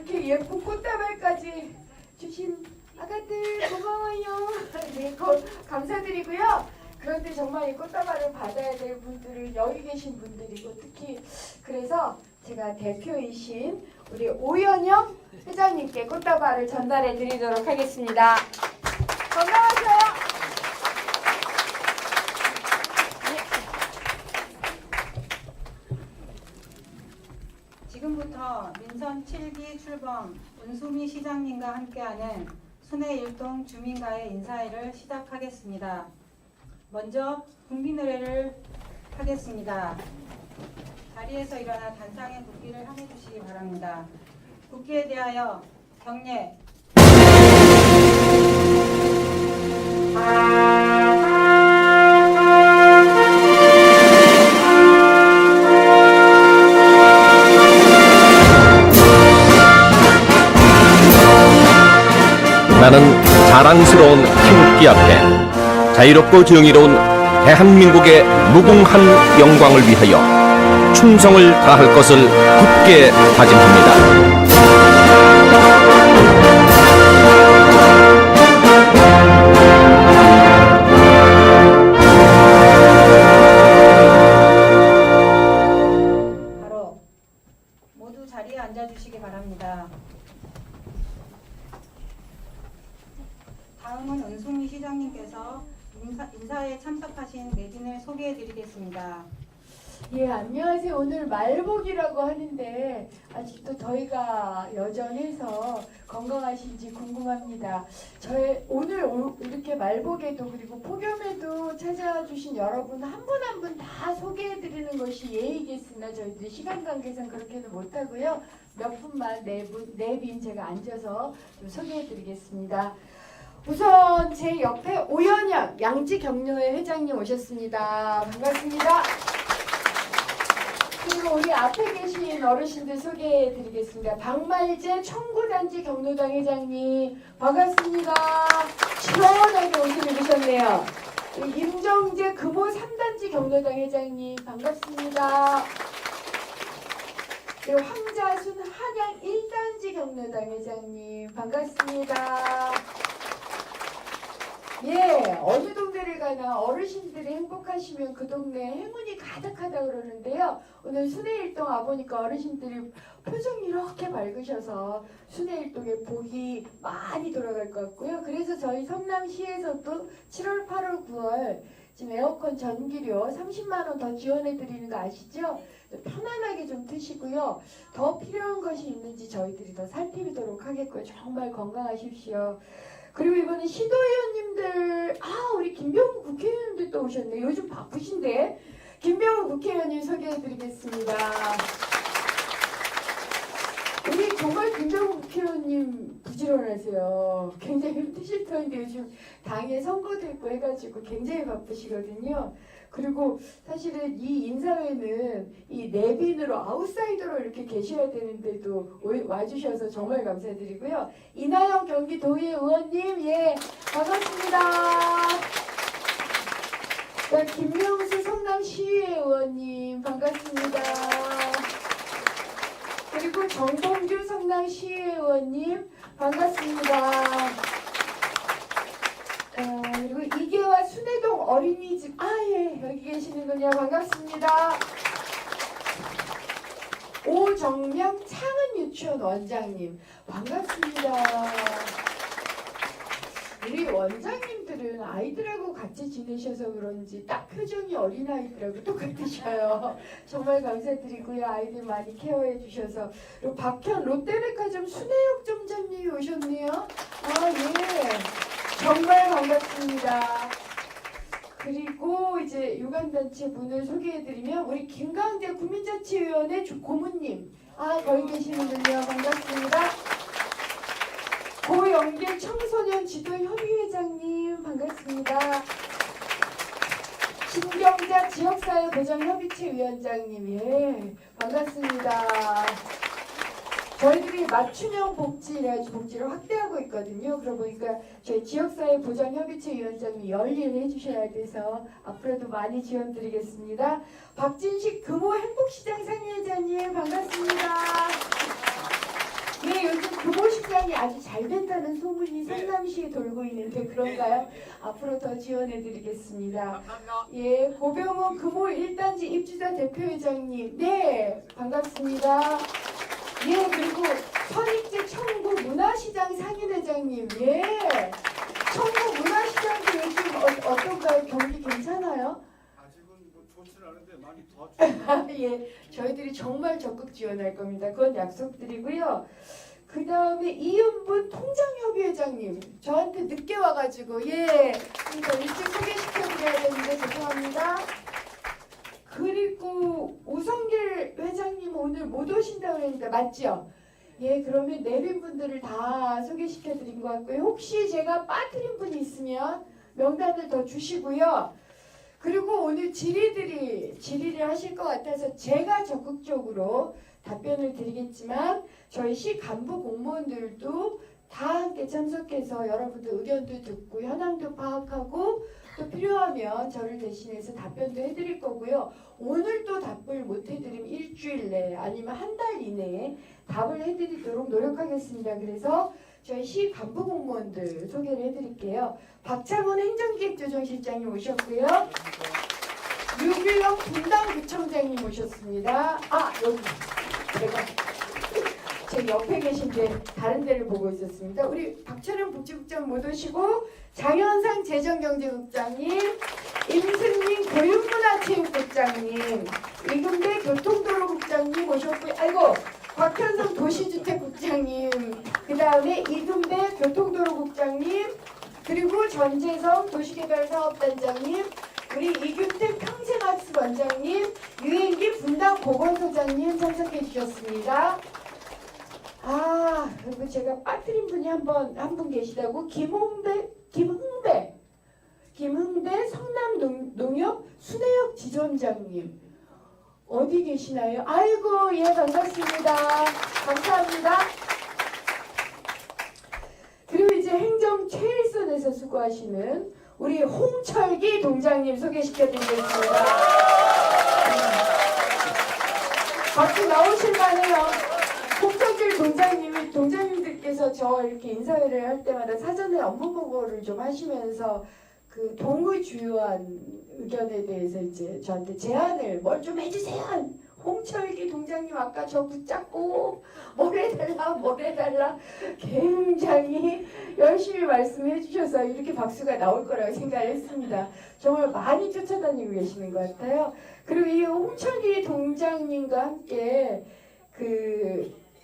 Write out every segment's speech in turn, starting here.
이렇게 예쁜 꽃다발까지 주신 아가들 고마워요. 네, 감사드리고요. 그런데 정말 이 꽃다발을 받아야 될 분들은 여기 계신 분들이고 특히 그래서 제가 대표이신 우리 오연영 회장님께 꽃다발을 전달해 드리도록 하겠습니다. 건강하세요. 지금부터 민선 7기 출범 은수미 시장님과 함께하는 순회일동 주민과의 인사회를 시작하겠습니다. 먼저 국민의례를 하겠습니다. 자리에서 일어나 단상에 국기를 함해 주시기 바랍니다. 국기에 대하여 경례. 나는 자랑스러운 태극기 앞에 자유롭고 정의로운 대한민국의 무궁한 영광을 위하여 충성을 다할 것을 굳게 다짐합니다. 바로 모두 자리에 앉아주시기 바랍니다. 다음은 은수미 시장님께서 인사에 참석하신 내빈을 소개해드리겠습니다. 예, 안녕하세요. 오늘 말복이라고 하는데 아직도 더위가 여전해서 건강하신지 궁금합니다. 오늘 이렇게 말복에도 그리고 폭염에도 찾아와 주신 여러분 한 분 한 분 다 소개해드리는 것이 예의겠으나 저희들이 시간 관계상 그렇게는 못하고요. 몇 분만 내빈 제가 앉아서 좀 소개해드리겠습니다. 우선 제 옆에 오연영 양지경로회 회장님 오셨습니다. 반갑습니다. 그리고 우리 앞에 계신 어르신들 소개해드리겠습니다. 박말재 청구단지 경로당 회장님 반갑습니다. 시원하게 옷을 입으셨네요. 임정재 금호 3단지 경로당 회장님 반갑습니다. 그리고 황자순 한양 1단지 경로당 회장님 반갑습니다. 예, 어느 동네를 가나 어르신들이 행복하시면 그 동네에 행운이 가득하다 그러는데요. 오늘 순회일동 와보니까 어르신들이 표정이 이렇게 밝으셔서 순회일동에 복이 많이 돌아갈 것 같고요. 그래서 저희 성남시에서도 7월, 8월, 9월 지금 에어컨 전기료 30만 원 더 지원해 드리는 거 아시죠? 편안하게 좀 드시고요. 더 필요한 것이 있는지 저희들이 더 살피도록 하겠고요. 정말 건강하십시오. 그리고 이번에 시도의원님들 우리 김병우 국회의원님들 또 오셨네요. 요즘 바쁘신데 김병우 국회의원님 소개해드리겠습니다. 우리 정말 김병우 국회의원님 부지런하세요. 굉장히 힘드실 터인데 요즘 당에 선거도 있고 해가지고 굉장히 바쁘시거든요. 그리고 사실은 이 인사회는 이 내빈으로 아웃사이더로 이렇게 계셔야 되는데도 와주셔서 정말 감사드리고요. 이나영 경기도의 의원님, 예, 반갑습니다. 자, 김명수 성남시의회 의원님, 반갑습니다. 그리고 정봉규 성남시의회 의원님, 반갑습니다. 그리고 이계화 순회동 어린이집 예, 여기 계시는군요. 반갑습니다. 오정명 창은유치원 원장님 반갑습니다. 우리 원장님들은 아이들하고 같이 지내셔서 그런지 딱 표정이 어린아이들하고 똑같으셔요. 정말 감사드리고요. 아이들 많이 케어해 주셔서. 그리고 박현 롯데백화점 순회역 점장님이 오셨네요. 예. 정말 반갑습니다. 그리고 이제 유관단체 분을 소개해드리면 우리 김강재 국민자치위원회 고문님 거기 계시는군요. 반갑습니다. 고영길 청소년 지도협의회장님 반갑습니다. 신경자 지역사회보장협의체 위원장님 예 반갑습니다. 저희들이 맞춤형 복지를 확대하고 있거든요. 그러고 보니까 저희 지역사회보장협의체 위원장님이 열일을 해주셔야 돼서 앞으로도 많이 지원드리겠습니다. 박진식 금호 행복시장 상임회장님 반갑습니다. 네, 요즘 아주 잘 된다는 소문이 성남시에 돌고 있는데 그런가요? 앞으로 더 지원해드리겠습니다. 예, 고병원 금호 1단지 입주자 대표회장님, 네, 반갑습니다. 예, 그리고 선익재 청구 문화시장 상인회장님, 예, 청구 문화시장도 요즘 어떤가요? 경기 괜찮아요? 아직은 뭐 좋지는 않은데 많이 더 예, 저희들이 정말 적극 지원할 겁니다. 그건 약속드리고요. 그 다음에 이은분 통장협의회장님, 저한테 늦게 와가지고 예, 그러니까 일찍 소개시켜드려야 되는데 죄송합니다. 그리고 우성길 회장님 오늘 못 오신다고 그랬는데 맞죠? 예, 그러면 내빈 분들을 다 소개시켜드린 것 같고요. 혹시 제가 빠뜨린 분이 있으면 명단을 더 주시고요. 그리고 오늘 질의를 하실 것 같아서 제가 적극적으로 답변을 드리겠지만 저희 시 간부 공무원들도 다 함께 참석해서 여러분들 의견도 듣고 현황도 파악하고 또 필요하면 저를 대신해서 답변도 해드릴 거고요. 오늘 또 답을 못 해드리면 일주일 내에 아니면 한 달 이내에 답을 해드리도록 노력하겠습니다. 그래서 저희 시 간부 공무원들 소개를 해드릴게요. 박창원 행정기획조정실장님 오셨고요. 유규영 분당구청장님 오셨습니다. 아, 여기 제가 제 옆에 계신데 다른 데를 보고 있었습니다. 우리 박철현 복지국장 못 오시고 장현상 재정경제국장님, 임승민 교육문화체육국장님, 이금배 교통도로국장님 오셨고요. 아이고, 곽현성 도시주택국장님, 그 다음에 이금배 교통도로국장님, 그리고 전재성 도시개발사업단장님, 우리 이균택 평생학습원장님, 유행기 분당보건소장님 참석해 주셨습니다. 아, 그리고 제가 빠뜨린 분이 한 분 계시다고 김흥배 성남농협 순회역 지점장님 어디 계시나요? 아이고, 예, 반갑습니다. 감사합니다. 그리고 이제 행정 최일선에서 수고하시는 우리 홍철기 동장님 소개시켜드리겠습니다. 박수 나오실 만해요. 홍철기 동장님들께서 저 이렇게 인사회를 할 때마다 사전에 업무 보고를 좀 하시면서 그 동의 주요한 의견에 대해서 이제 저한테 제안을 뭘 좀 해주세요. 홍철기 동장님 아까 저 붙잡고 뭘 해달라 굉장히 열심히 말씀해 주셔서 이렇게 박수가 나올 거라고 생각했습니다. 정말 많이 쫓아다니고 계시는 것 같아요. 그리고 이 홍철기 동장님과 함께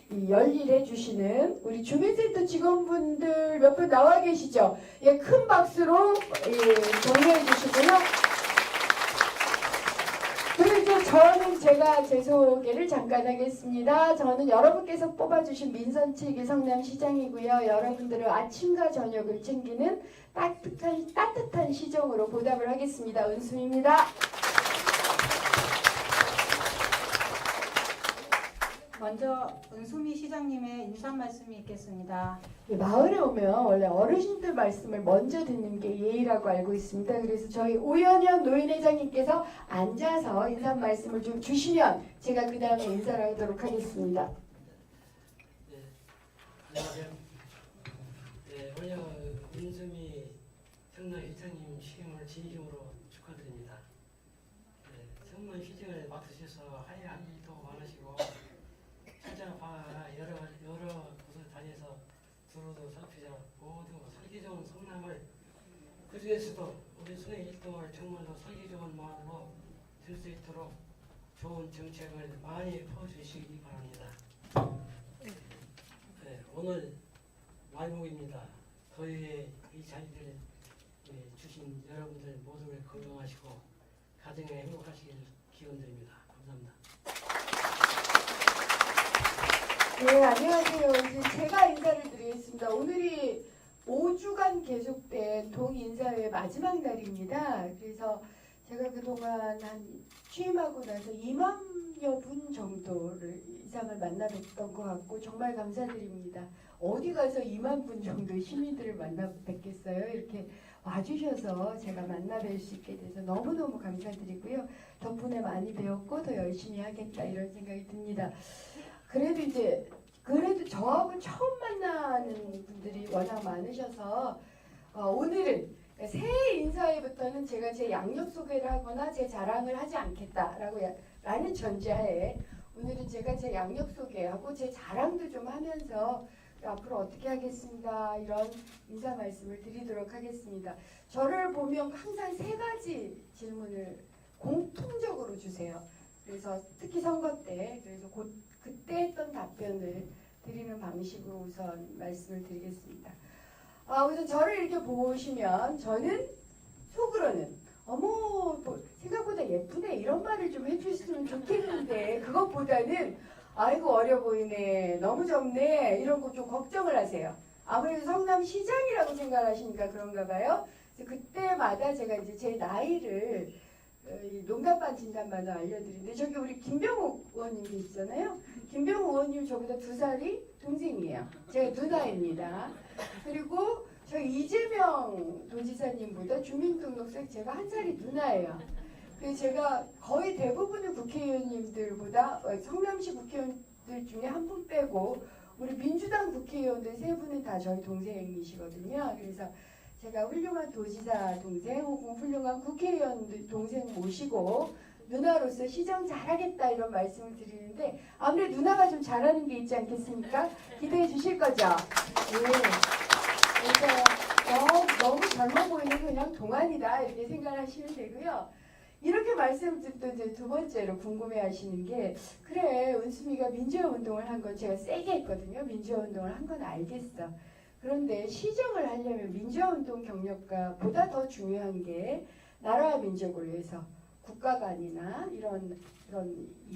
이 열일해 주시는 우리 주민센터 직원분들 몇 분 나와 계시죠? 예, 큰 박수로 격려해 주시고요. 그리고 이제 제가 제 소개를 잠깐 하겠습니다. 저는 여러분께서 뽑아주신 민선 7기 성남시장이고요. 여러분들은 아침과 저녁을 챙기는 따뜻한 시정으로 보답을 하겠습니다. 은수입니다. 먼저 은수미 시장님의 인사 말씀이 있겠습니다. 마을에 오면 원래 어르신들 말씀을 먼저 듣는 게 예의라고 알고 있습니다. 그래서 저희 오연영 노인회장님께서 앉아서 인사 말씀을 좀 주시면 제가 그 다음에 인사를 하도록 하겠습니다. 네, 안녕하세요. 네, 오늘 은수미 성남시장님 시임을 진심으로 축하드립니다. 네, 성남시장을 맡으셔서 할 일도 많으시고 찾아봐 여러 곳을 다녀서 두루도 살피자 모두 살기 좋은 성남을 그 중에서도 우리 순회 일동을 정말로 살기 좋은 마을로 될 수 있도록 좋은 정책을 많이 퍼주시기 바랍니다. 네, 오늘 말복입니다. 더위에 이 자리를 주신 여러분들 모두를 건강하시고 가정에 행복하시길 기원드립니다. 감사합니다. 네, 안녕하세요. 이제 제가 인사를 드리겠습니다. 오늘이 5주간 계속된 동인사회 마지막 날입니다. 그래서 제가 그동안 취임하고 나서 2만여 분 정도를 이상을 만나 뵀던 것 같고 정말 감사드립니다. 어디 가서 2만 분 정도 시민들을 만나 뵙겠어요. 이렇게 와주셔서 제가 만나 뵐 수 있게 돼서 너무너무 감사드리고요. 덕분에 많이 배웠고 더 열심히 하겠다 이런 생각이 듭니다. 그래도 이제 그래도 저하고 처음 만나는 분들이 워낙 많으셔서 오늘은 새해 인사회부터는 제가 제 양력 소개를 하거나 제 자랑을 하지 않겠다라고 라는 전제하에 오늘은 제가 제 양력 소개하고 제 자랑도 좀 하면서 앞으로 어떻게 하겠습니다. 이런 인사 말씀을 드리도록 하겠습니다. 저를 보면 항상 세 가지 질문을 공통적으로 주세요. 그래서 특히 선거 때 그래서 그때 했던 답변을 드리는 방식으로 우선 말씀을 드리겠습니다. 우선 저를 이렇게 보시면 저는 속으로는 어머 뭐 생각보다 예쁘네 이런 말을 좀 해주셨으면 좋겠는데 그것보다는 아이고 어려 보이네 너무 젊네 이런 거 좀 걱정을 하세요. 아무래도 성남시장이라고 생각하시니까 그런가 봐요. 그래서 그때마다 제가 이제 제 나이를 농담반 진담반으로 알려드리는데 저기 우리 김병욱 의원님 계시잖아요. 김병욱 의원님 저보다 2살이 동생이에요. 제가 누나입니다. 그리고 저희 이재명 도지사님보다 주민등록세 제가 1살이 누나예요. 그래서 제가 거의 대부분의 국회의원님들보다 성남시 국회의원들 중에 한 분 빼고 우리 민주당 국회의원들 3분은 다 저희 동생이시거든요. 그래서 제가 훌륭한 도지사 동생 혹은 훌륭한 국회의원 동생 모시고 누나로서 시정 잘하겠다 이런 말씀을 드리는데 아무래도 누나가 좀 잘하는 게 있지 않겠습니까? 기대해 주실 거죠? 네. 그래서 너무 젊어 보이는 그냥 동안이다 이렇게 생각하시면 되고요. 이렇게 말씀 듣고 이제 두 번째로 궁금해하시는 게 그래 은수미가 민주화 운동을 한 건 제가 세게 했거든요. 민주화 운동을 한 건 알겠어. 그런데 시정을 하려면 민주화 운동 경력과 보다 더 중요한 게 나라와 민족을 위해서 국가관이나 이런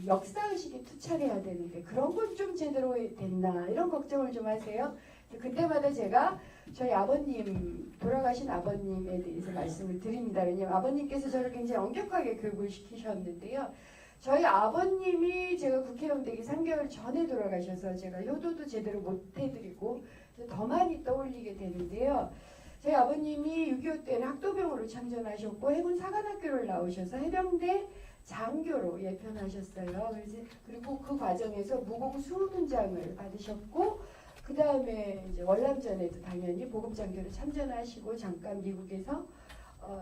역사의식에 투철해야 되는데 그런 건 좀 제대로 됐나 이런 걱정을 좀 하세요. 그때마다 제가 저희 아버님 돌아가신 아버님에 대해서 말씀을 드립니다. 왜냐하면 아버님께서 저를 굉장히 엄격하게 교육을 시키셨는데요. 저희 아버님이 제가 국회의원 되기 3개월 전에 돌아가셔서 제가 효도도 제대로 못 해드리고 더 많이 떠올리게 되는데요. 저희 아버님이 6.25 때는 학도병으로 참전하셨고 해군 사관학교를 나오셔서 해병대 장교로 예편하셨어요. 그리고 그 과정에서 무공 수훈훈장을 받으셨고 그 다음에 이제 월남전에도 당연히 보급장교로 참전하시고 잠깐 미국에서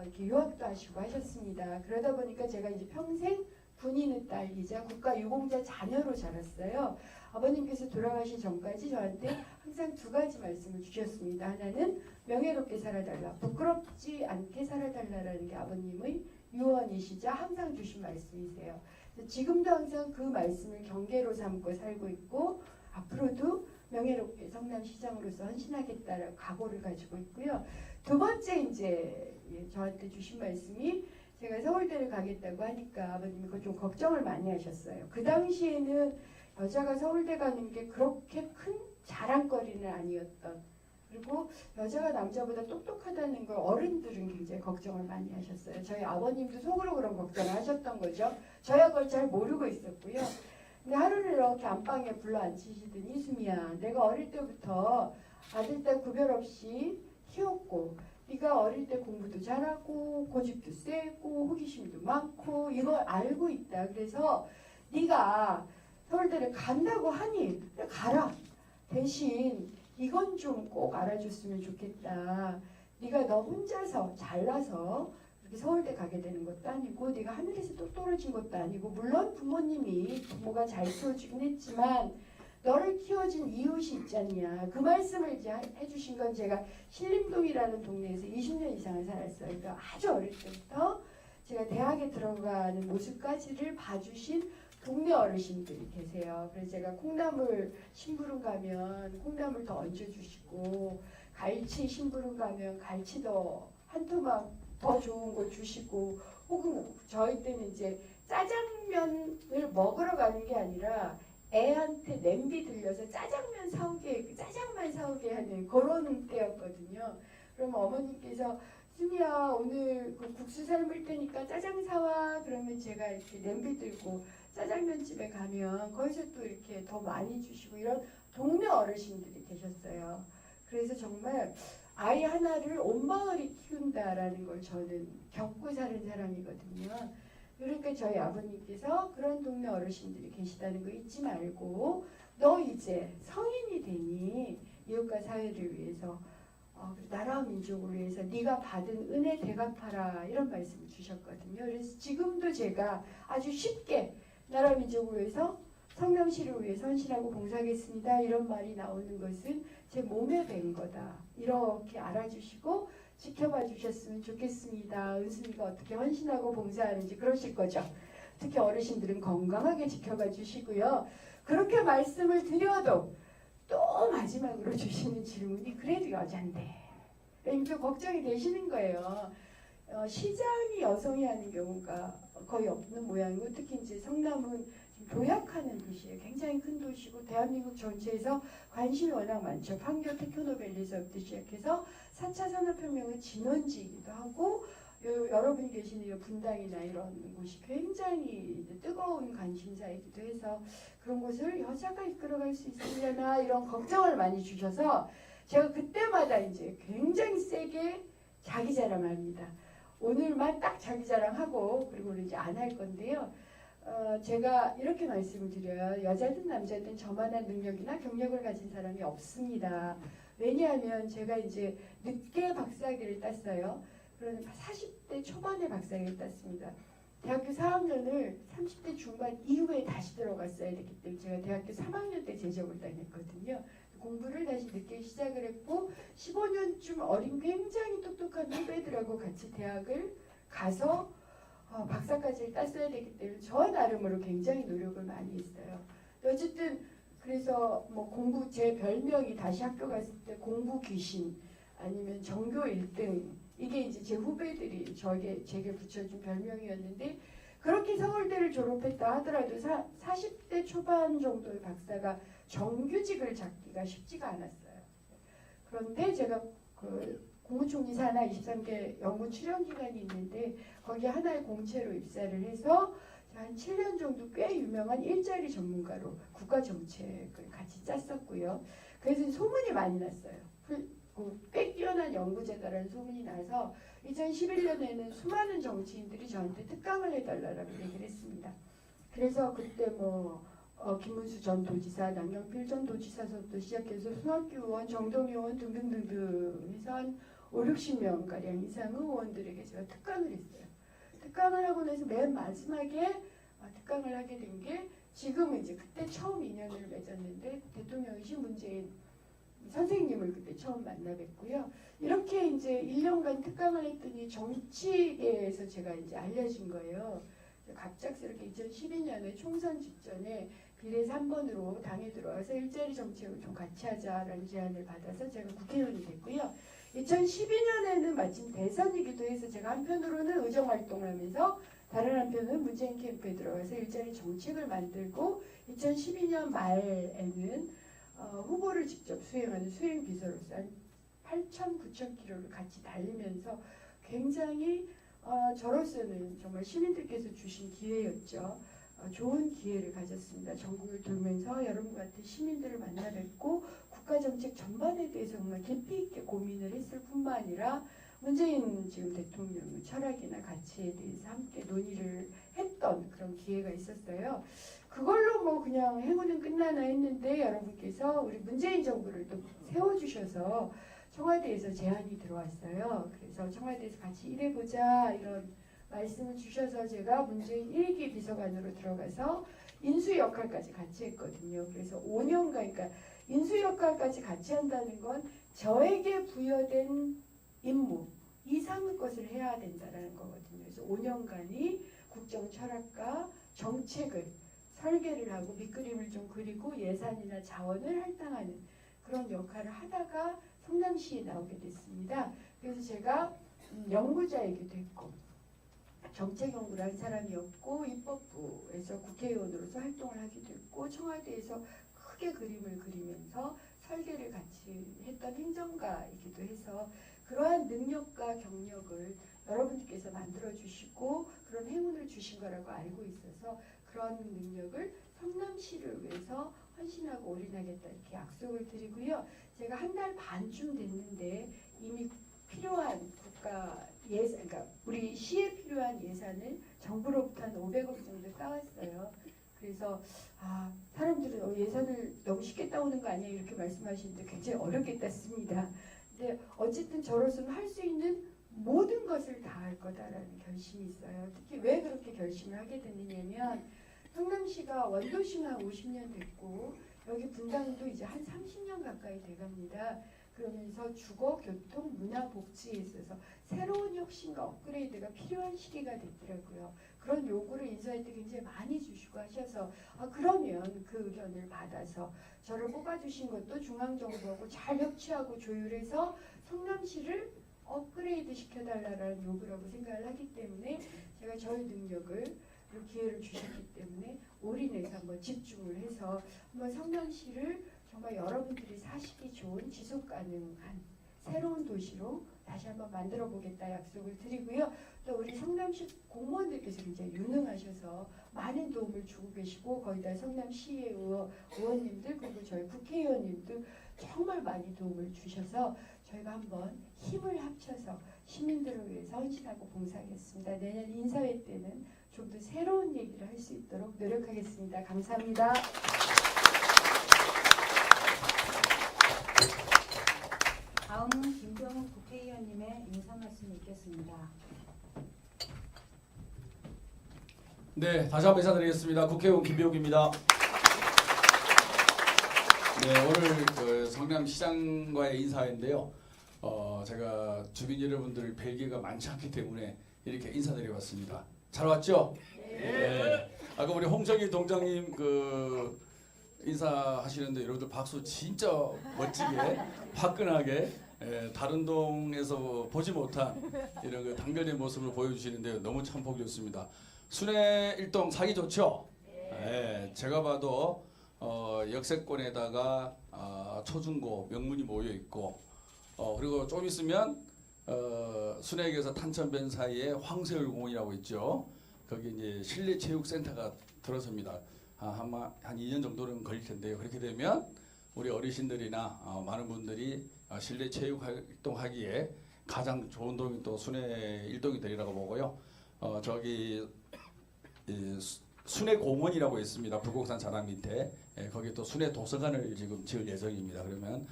이렇게 유학도 하시고 하셨습니다. 그러다 보니까 제가 이제 평생 군인의 딸이자 국가유공자 자녀로 자랐어요. 아버님께서 돌아가시 전까지 저한테 항상 2가지 말씀을 주셨습니다. 하나는 명예롭게 살아달라, 부끄럽지 않게 살아달라라는 게 아버님의 유언이시자 항상 주신 말씀이세요. 지금도 항상 그 말씀을 경계로 삼고 살고 있고 앞으로도 명예롭게 성남시장으로서 헌신하겠다라고 각오를 가지고 있고요. 두 번째 이제 저한테 주신 말씀이 제가 서울대를 가겠다고 하니까 아버님이 그걸 좀 걱정을 많이 하셨어요. 그 당시에는 여자가 서울대 가는 게 그렇게 큰 자랑거리는 아니었던 그리고 여자가 남자보다 똑똑하다는 걸 어른들은 굉장히 걱정을 많이 하셨어요. 저희 아버님도 속으로 그런 걱정을 하셨던 거죠. 저야 그걸 잘 모르고 있었고요. 근데 하루를 이렇게 안방에 불러 앉히시더니 이수미야 내가 어릴 때부터 아들 딸 구별 없이 키웠고 네가 어릴 때 공부도 잘하고 고집도 세고 호기심도 많고 이걸 알고 있다. 그래서 네가 서울대를 간다고 하니 가라. 대신 이건 좀 꼭 알아줬으면 좋겠다. 네가 너 혼자서 잘나서 그렇게 서울대 가게 되는 것도 아니고 네가 하늘에서 또 떨어진 것도 아니고 물론 부모가 잘 키워주긴 했지만 너를 키워준 이웃이 있잖냐. 그 말씀을 이제 해주신 건 제가 신림동이라는 동네에서 20년 이상을 살았어요. 그러니까 아주 어릴 때부터 제가 대학에 들어가는 모습까지를 봐주신 동네 어르신들이 계세요. 그래서 제가 콩나물 심부름 가면 콩나물 더 얹어주시고 갈치 심부름 가면 갈치 더 한 토막 더 좋은 거 주시고 혹은 저희 때는 이제 짜장면을 먹으러 가는 게 아니라 애한테 냄비 들려서 짜장만 사오게 하는 그런 때였거든요. 그럼 어머니께서 수미야 오늘 그 국수 삶을 테니까 짜장 사와. 그러면 제가 이렇게 냄비 들고 짜장면 집에 가면 거기서 또 이렇게 더 많이 주시고 이런 동네 어르신들이 계셨어요. 그래서 정말 아이 하나를 온 마을이 키운다라는 걸 저는 겪고 사는 사람이거든요. 그러니까 저희 아버님께서 그런 동네 어르신들이 계시다는 거 잊지 말고 너 이제 성인이 되니 이웃과 사회를 위해서 나라와 민족을 위해서 네가 받은 은혜 대갚하라 이런 말씀을 주셨거든요. 그래서 지금도 제가 아주 쉽게 나라와 민족을 위해서 성남시를 위해서 헌신하고 봉사하겠습니다. 이런 말이 나오는 것은 제 몸에 밴 거다. 이렇게 알아주시고 지켜봐 주셨으면 좋겠습니다. 은순이가 어떻게 헌신하고 봉사하는지 그러실 거죠. 특히 어르신들은 건강하게 지켜봐 주시고요. 그렇게 말씀을 드려도 또 마지막으로 주시는 질문이 그래도 여잔데 이렇게 걱정이 되시는 거예요. 시장이 여성이 하는 경우가 거의 없는 모양이고 특히 이제 성남은 도약하는 도시예요. 굉장히 큰 도시고 대한민국 전체에서 관심이 워낙 많죠. 판교 테크노밸리에서부터 시작해서 4차 산업혁명의 진원지이기도 하고 여러분이 계시는 분당이나 이런 곳이 굉장히 뜨거운 관심사이기도 해서 그런 곳을 여자가 이끌어갈 수 있으려나 이런 걱정을 많이 주셔서 제가 그때마다 이제 굉장히 세게 자기 자랑합니다. 오늘만 딱 자기 자랑하고 그리고 이제 안 할 건데요. 제가 이렇게 말씀을 드려요. 여자든 남자든 저만한 능력이나 경력을 가진 사람이 없습니다. 왜냐하면 제가 이제 늦게 박사학위를 땄어요. 그러니까 40대 초반에 박사학위를 땄습니다. 대학교 4학년을 30대 중반 이후에 다시 들어갔어야 됐기 때문에 제가 대학교 3학년 때 재적을 다녔거든요. 공부를 다시 늦게 시작을 했고 15년쯤 어린 굉장히 똑똑한 후배들하고 같이 대학을 가서 박사까지 땄어야 되기 때문에 저 나름으로 굉장히 노력을 많이 했어요. 어쨌든 그래서 뭐 공부 제 별명이 다시 학교 갔을 때 공부 귀신 아니면 전교 1등 이게 이제 제 후배들이 제게 붙여준 별명이었는데 그렇게 서울대를 졸업했다 하더라도 40대 초반 정도의 박사가 정규직을 잡기가 쉽지가 않았어요. 그런데 제가 국무총리 산하 23개 연구 출연 기간이 있는데 거기 하나의 공채로 입사를 해서 한 7년 정도 꽤 유명한 일자리 전문가로 국가정책을 같이 짰었고요. 그래서 소문이 많이 났어요. 꽤 뛰어난 연구자다라는 소문이 나서 2011년에는 수많은 정치인들이 저한테 특강을 해달라고 얘기를 했습니다. 그래서 그때 김문수 전 도지사, 남경필 전 도지사서부터 시작해서 손학규 의원, 정동희 의원 등등등등 해서 한 5, 60명가량 이상의 의원들에게 제가 특강을 했어요. 특강을 하고 나서 맨 마지막에 특강을 하게 된 게 지금 이제 그때 처음 인연을 맺었는데 대통령이신 문재인 선생님을 그때 처음 만나 뵙고요. 이렇게 이제 1년간 특강을 했더니 정치계에서 제가 이제 알려진 거예요. 갑작스럽게 2012년에 총선 직전에 비례 3번으로 당에 들어와서 일자리 정책을 좀 같이 하자라는 제안을 받아서 제가 국회의원이 됐고요. 2012년에는 마침 대선이기도 해서 제가 한편으로는 의정활동을 하면서 다른 한편은 문재인 캠프에 들어가서 일자리 정책을 만들고 2012년 말에는 후보를 직접 수행하는 수행비서로서 한 8,000, 9,000km를 같이 달리면서 굉장히 저로서는 정말 시민들께서 주신 기회였죠. 좋은 기회를 가졌습니다. 전국을 돌면서 여러분과 같은 시민들을 만나 뵙고 국가정책 전반에 대해서 정말 깊이 있게 고민을 했을 뿐만 아니라 문재인 지금 대통령의 철학이나 가치에 대해서 함께 논의를 했던 그런 기회가 있었어요. 그걸로 그냥 행운은 끝나나 했는데 여러분께서 우리 문재인 정부를 또 세워주셔서 청와대에서 제안이 들어왔어요. 그래서 청와대에서 같이 일해보자 이런 말씀을 주셔서 제가 문재인 1기 비서관으로 들어가서 인수 역할까지 같이 했거든요. 그래서 5년간 그러니까 인수 역할까지 같이 한다는 건 저에게 부여된 임무 이상의 것을 해야 된다는 거거든요. 그래서 5년간이 국정 철학과 정책을 설계를 하고 밑그림을 좀 그리고 예산이나 자원을 할당하는 그런 역할을 하다가 성남시에 나오게 됐습니다. 그래서 제가 연구자이기도 했고 정책 연구를 한 사람이었고 입법부에서 국회의원으로서 활동을 하기도 했고 청와대에서 크게 그림을 그리면서 설계를 같이 했던 행정가이기도 해서 그러한 능력과 경력을 여러분께서 만들어주시고 그런 행운을 주신 거라고 알고 있어서 그런 능력을 성남시를 위해서 헌신하고 올인하겠다 이렇게 약속을 드리고요. 제가 한 달 반쯤 됐는데 이미 필요한 국가 예산, 그러니까 우리 시에 필요한 예산을 정부로부터 한 500억 정도 따왔어요. 그래서 사람들은 예산을 너무 쉽게 따오는 거 아니야 이렇게 말씀하시는데 굉장히 어렵게 땄습니다. 근데 어쨌든 저로서는 할 수 있는 모든 것을 다 할 거다라는 결심이 있어요. 특히 왜 그렇게 결심을 하게 됐느냐면 성남시가 원도시만 50년 됐고 여기 분당도 이제 한 30년 가까이 돼갑니다. 그러면서 주거, 교통, 문화, 복지에 있어서 새로운 혁신과 업그레이드가 필요한 시기가 됐더라고요. 그런 요구를 인사할 때 굉장히 많이 주시고 하셔서 그러면 그 의견을 받아서 저를 뽑아주신 것도 중앙정부하고 잘 협치하고 조율해서 성남시를 업그레이드 시켜달라는 요구라고 생각을 하기 때문에 제가 저희 능력을 그리고 기회를 주셨기 때문에 올인해서 한번 집중을 해서 한번 성남시를 정말 여러분들이 사시기 좋은 지속 가능한 새로운 도시로 다시 한번 만들어 보겠다 약속을 드리고요. 또 우리 성남시 공무원들께서 굉장히 유능하셔서 많은 도움을 주고 계시고 거기다 성남시의 의원님들 그리고 저희 국회의원님도 정말 많이 도움을 주셔서 저희가 한번 힘을 합쳐서 시민들을 위해서 헌신하고 봉사하겠습니다. 내년 인사회 때는 좀 더 새로운 얘기를 할 수 있도록 노력하겠습니다. 감사합니다. 다음은 김병욱 국회의원님의 인사 말씀이 있겠습니다. 네, 다시 한번 인사드리겠습니다. 국회의원 김병욱입니다. 네, 오늘 그 성남시장과의 인사인데요. 제가 주민 여러분들을 뵐 기회가 많지 않기 때문에 이렇게 인사드려봤습니다. 잘 왔죠? 네. 아까 우리 홍정희 동장님 그 인사하시는데 여러분들 박수 진짜 멋지게 화끈하게 다른 동에서 보지 못한 이런 그 당변의 모습을 보여주시는데 너무 참 보기 좋습니다. 순회 일동 사기 좋죠? 네. 제가 봐도 역세권에다가 초중고 명문이 모여 있고 그리고 좀 있으면 순회역에서 탄천변 사이에 황새울공원이라고 있죠. 거기 이제 실내체육센터가 들어섭니다. 아마 한 2년 정도는 걸릴 텐데요. 그렇게 되면 우리 어르신들이나 많은 분들이 실내 체육 활동하기에 가장 좋은 동이 또 순회 일동이 되리라고 보고요. 저기 순회 공원이라고 있습니다. 불곡산 자락 밑에 거기 또 순회 도서관을 지금 지을 예정입니다. 그러면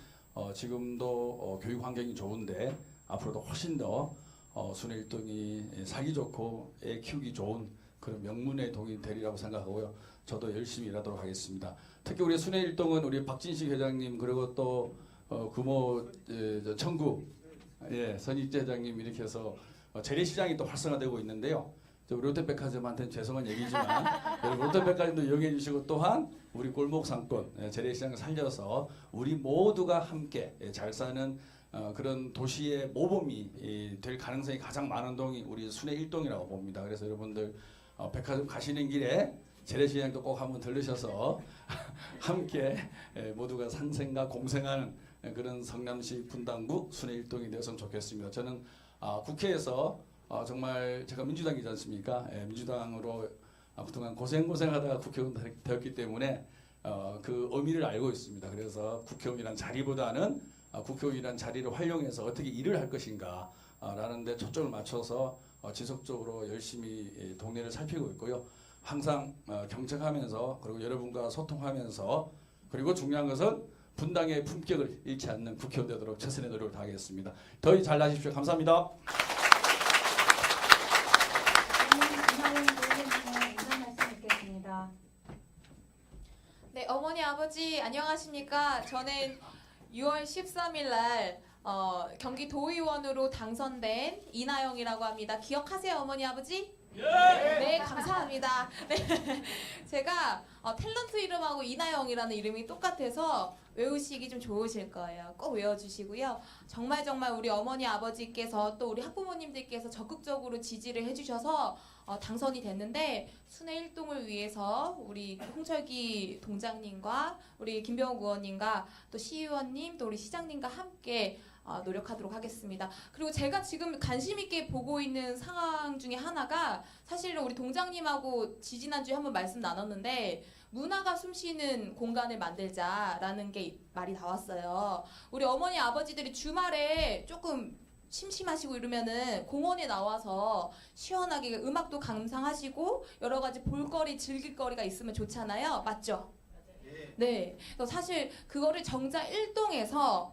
지금도 교육 환경이 좋은데 앞으로도 훨씬 더 순회 일동이 살기 좋고 애 키우기 좋은 그런 명문의 동이 되리라고 생각하고요. 저도 열심히 일하도록 하겠습니다. 특히 우리 순회 일동은 우리 박진식 회장님 그리고 또 구모 청구 선익재 회장님 이렇게 해서 재래시장이 또 활성화되고 있는데요. 우리 롯데백화점한테는 죄송한 얘기지만 롯데백화점도 이용해 주시고 또한 우리 골목 상권 재래시장을 살려서 우리 모두가 함께 잘 사는 그런 도시의 모범이 될 가능성이 가장 많은 동이 우리 순회 일동이라고 봅니다. 그래서 여러분들 백화점 가시는 길에 재래시장도 꼭 한번 들르셔서 함께 모두가 상생과 공생하는 그런 성남시 분당구 순회 일동이 되었으면 좋겠습니다. 저는 국회에서 정말 제가 민주당이지 않습니까? 민주당으로 그동안 고생하다가 국회의원 되었기 때문에 그 의미를 알고 있습니다. 그래서 국회의원이란 자리보다는 국회의원이란 자리를 활용해서 어떻게 일을 할 것인가 라는 데 초점을 맞춰서 지속적으로 열심히 동네를 살피고 있고요. 항상 경청하면서 그리고 여러분과 소통하면서 그리고 중요한 것은 분당의 품격을 잃지 않는 국회의원 되도록 최선의 노력을 다하겠습니다. 더위 잘 나십시오. 감사합니다. 네, 어머니 아버지 안녕하십니까? 저는 6월 13일 날 경기 도의원으로 당선된 이나영이라고 합니다. 기억하세요, 어머니 아버지? 네, 감사합니다. 네, 제가 탤런트 이름하고 이나영이라는 이름이 똑같아서 외우시기 좀 좋으실 거예요. 꼭 외워주시고요. 정말 우리 어머니 아버지께서 또 우리 학부모님들께서 적극적으로 지지를 해주셔서 당선이 됐는데 순회 일동을 위해서 우리 홍철기 동장님과 우리 김병욱 의원님과 또 시의원님 또 우리 시장님과 함께 노력하도록 하겠습니다. 그리고 제가 지금 관심 있게 보고 있는 상황 중에 하나가 사실은 우리 동장님하고 지지난주에 한번 말씀 나눴는데 문화가 숨쉬는 공간을 만들자라는 게 말이 나왔어요. 우리 어머니 아버지들이 주말에 조금 심심하시고 이러면은 공원에 나와서 시원하게 음악도 감상하시고 여러 가지 볼거리, 즐길거리가 있으면 좋잖아요. 맞죠? 네. 그래서 사실 그거를 정자 1동에서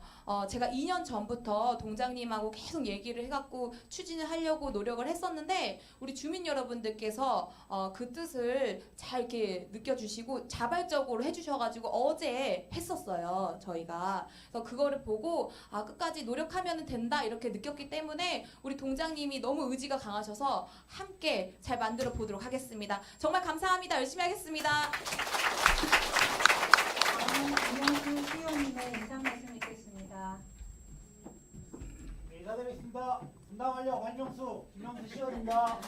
제가 2년 전부터 동장님하고 계속 얘기를 해갖고 추진을 하려고 노력을 했었는데 우리 주민 여러분들께서 그 뜻을 잘 이렇게 느껴주시고 자발적으로 해주셔가지고 어제 했었어요. 저희가. 그래서 그거를 보고 끝까지 노력하면 된다 이렇게 느꼈기 때문에 우리 동장님이 너무 의지가 강하셔서 함께 잘 만들어 보도록 하겠습니다. 정말 감사합니다. 열심히 하겠습니다. 김영수 시의원님의 인사 말씀 있겠습니다. 네, 인사드리겠습니다. 분당 완료 활명수 김명수 시의원입니다.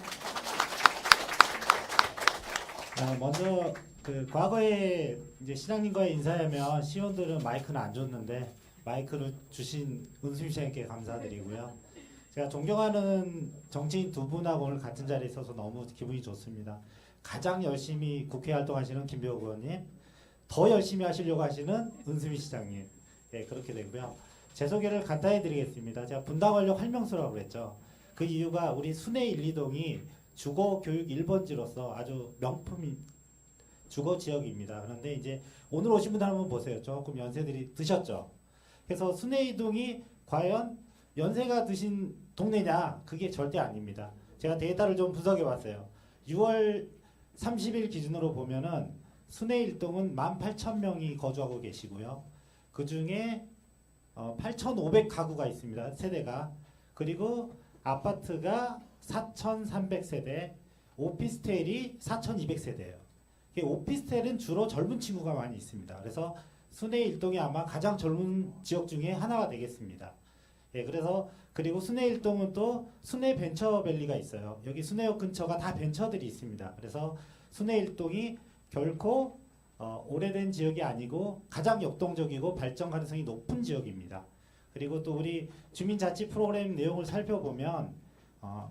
먼저 과거에 이제 시장님과의 인사하면 시의원들은 마이크는 안 줬는데 마이크를 주신 은수미 시장님께 감사드리고요. 제가 존경하는 정치인 두 분하고 오늘 같은 자리에 있어서 너무 기분이 좋습니다. 가장 열심히 국회 활동하시는 김배우 의원님, 더 열심히 하시려고 하시는 은수미 시장님, 예, 그렇게 되고요. 제 소개를 간단히 드리겠습니다. 제가 분당 완료 활명수라고 그랬죠. 그 이유가 우리 순회 1, 2동이 주거 교육 1번지로서 아주 명품인 주거 지역입니다. 그런데 이제 오늘 오신 분들 한번 보세요. 조금 연세들이 드셨죠. 그래서 순회 2동이 과연 연세가 드신 동네냐? 그게 절대 아닙니다. 제가 데이터를 좀 분석해 봤어요. 6월 30일 기준으로 보면은 순회 1동은 18,000명이 거주하고 계시고요. 그 중에 8,500가구가 있습니다. 세대가. 그리고 아파트가 4,300세대, 오피스텔이 4,200세대예요. 오피스텔은 주로 젊은 친구가 많이 있습니다. 그래서 순회 1동이 아마 가장 젊은 지역 중에 하나가 되겠습니다. 예, 그리고 순회 1동은 또 순회 벤처밸리가 있어요. 여기 순회역 근처가 다 벤처들이 있습니다. 그래서 순회 1동이 결코 오래된 지역이 아니고 가장 역동적이고 발전 가능성이 높은 지역입니다. 그리고 또 우리 주민자치 프로그램 내용을 살펴보면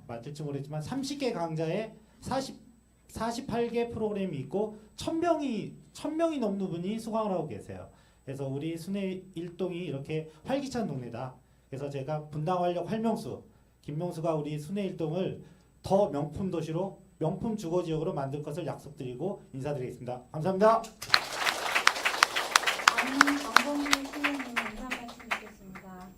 맞을지 모르겠지만 30개 강좌에 48개 프로그램이 있고 1,000명이 넘는 분이 수강을 하고 계세요. 그래서 우리 순회 1동이 이렇게 활기찬 동네다. 그래서 제가 분당 활력 활명수 김명수가 우리 순회 1동을 더 명품 도시로 명품 주거 지역으로 만들 것을 약속드리고 인사드리겠습니다. 감사합니다. 정봉주 시의원님의 인사 말씀 있겠습니다.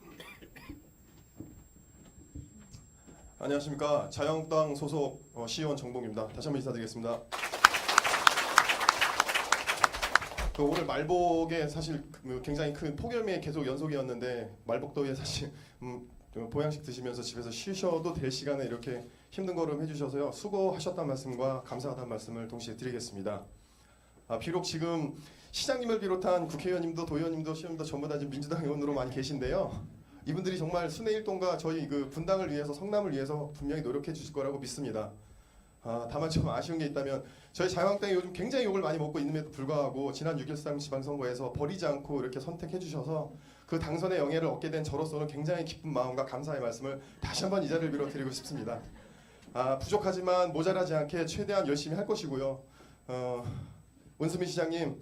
안녕하십니까. 자유한국당 소속 시의원 정봉입니다. 다시 한번 인사드리겠습니다. 오늘 말복에 사실 굉장히 큰 폭염이 계속 연속이었는데 말복더위에 사실 보양식 드시면서 집에서 쉬셔도 될 시간에 이렇게 힘든 걸음 해주셔서요. 수고하셨다는 말씀과 감사하다는 말씀을 동시에 드리겠습니다. 비록 지금 시장님을 비롯한 국회의원님도 도의원님도 시의원님도 전부 다 지금 민주당 의원으로 많이 계신데요. 이분들이 정말 순회 1동과 저희 분당을 위해서 성남을 위해서 분명히 노력해 주실 거라고 믿습니다. 다만 좀 아쉬운 게 있다면 저희 자유한국당이 요즘 굉장히 욕을 많이 먹고 있음에도 불구하고 지난 6.13 지방선거에서 버리지 않고 이렇게 선택해 주셔서 그 당선의 영예를 얻게 된 저로서는 굉장히 기쁜 마음과 감사의 말씀을 다시 한번 이 자리를 빌어 드리고 싶습니다. 부족하지만 모자라지 않게 최대한 열심히 할 것이고요. 은수미 시장님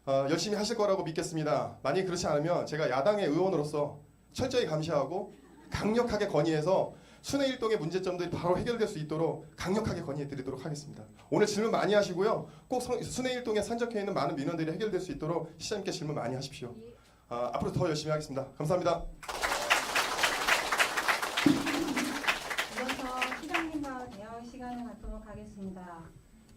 열심히 하실 거라고 믿겠습니다. 만약 그렇지 않으면 제가 야당의 의원으로서 철저히 감시하고 강력하게 건의해서 순회 1동의 문제점들이 바로 해결될 수 있도록 강력하게 건의해 드리도록 하겠습니다. 오늘 질문 많이 하시고요. 꼭 순회 1동에 산적해 있는 많은 민원들이 해결될 수 있도록 시장님께 질문 많이 하십시오. 앞으로 더 열심히 하겠습니다. 감사합니다. 이어서 시장님과 대화 시간을 갖도록 하겠습니다.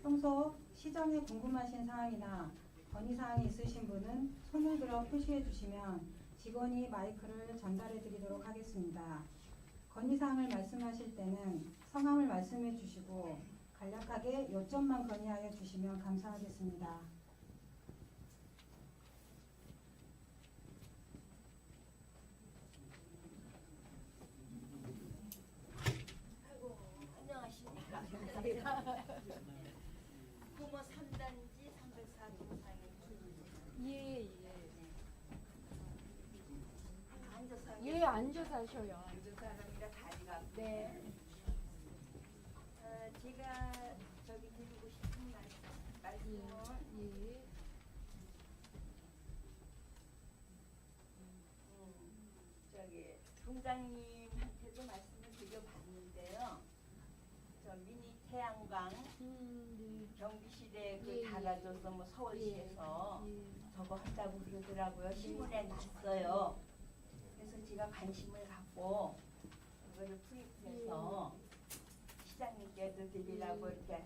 평소 시정에 궁금하신 사항이나 건의사항이 있으신 분은 손을 들어 표시해 주시면 직원이 마이크를 전달해 드리도록 하겠습니다. 건의사항을 말씀하실 때는 성함을 말씀해 주시고 간략하게 요점만 건의하여 주시면 감사하겠습니다. 안녕하십니까. 부모 3단지 304동상의 예. 앉아서 예, 앉아서 하셔요. 앉아서 하랍니다. 다리가. 네. 제가 드리고 싶은 말씀은 예. 동장님한테 앞에도 말씀을 드려봤는데요. 저 미니 태양광 경기시대 그 달아줘서 뭐 서울시에서 저거 한다고 그러더라고요. 신문에 났어요. 그래서 제가 관심을 갖고 그거를 구입해서 시장님께도 드리라고 이렇게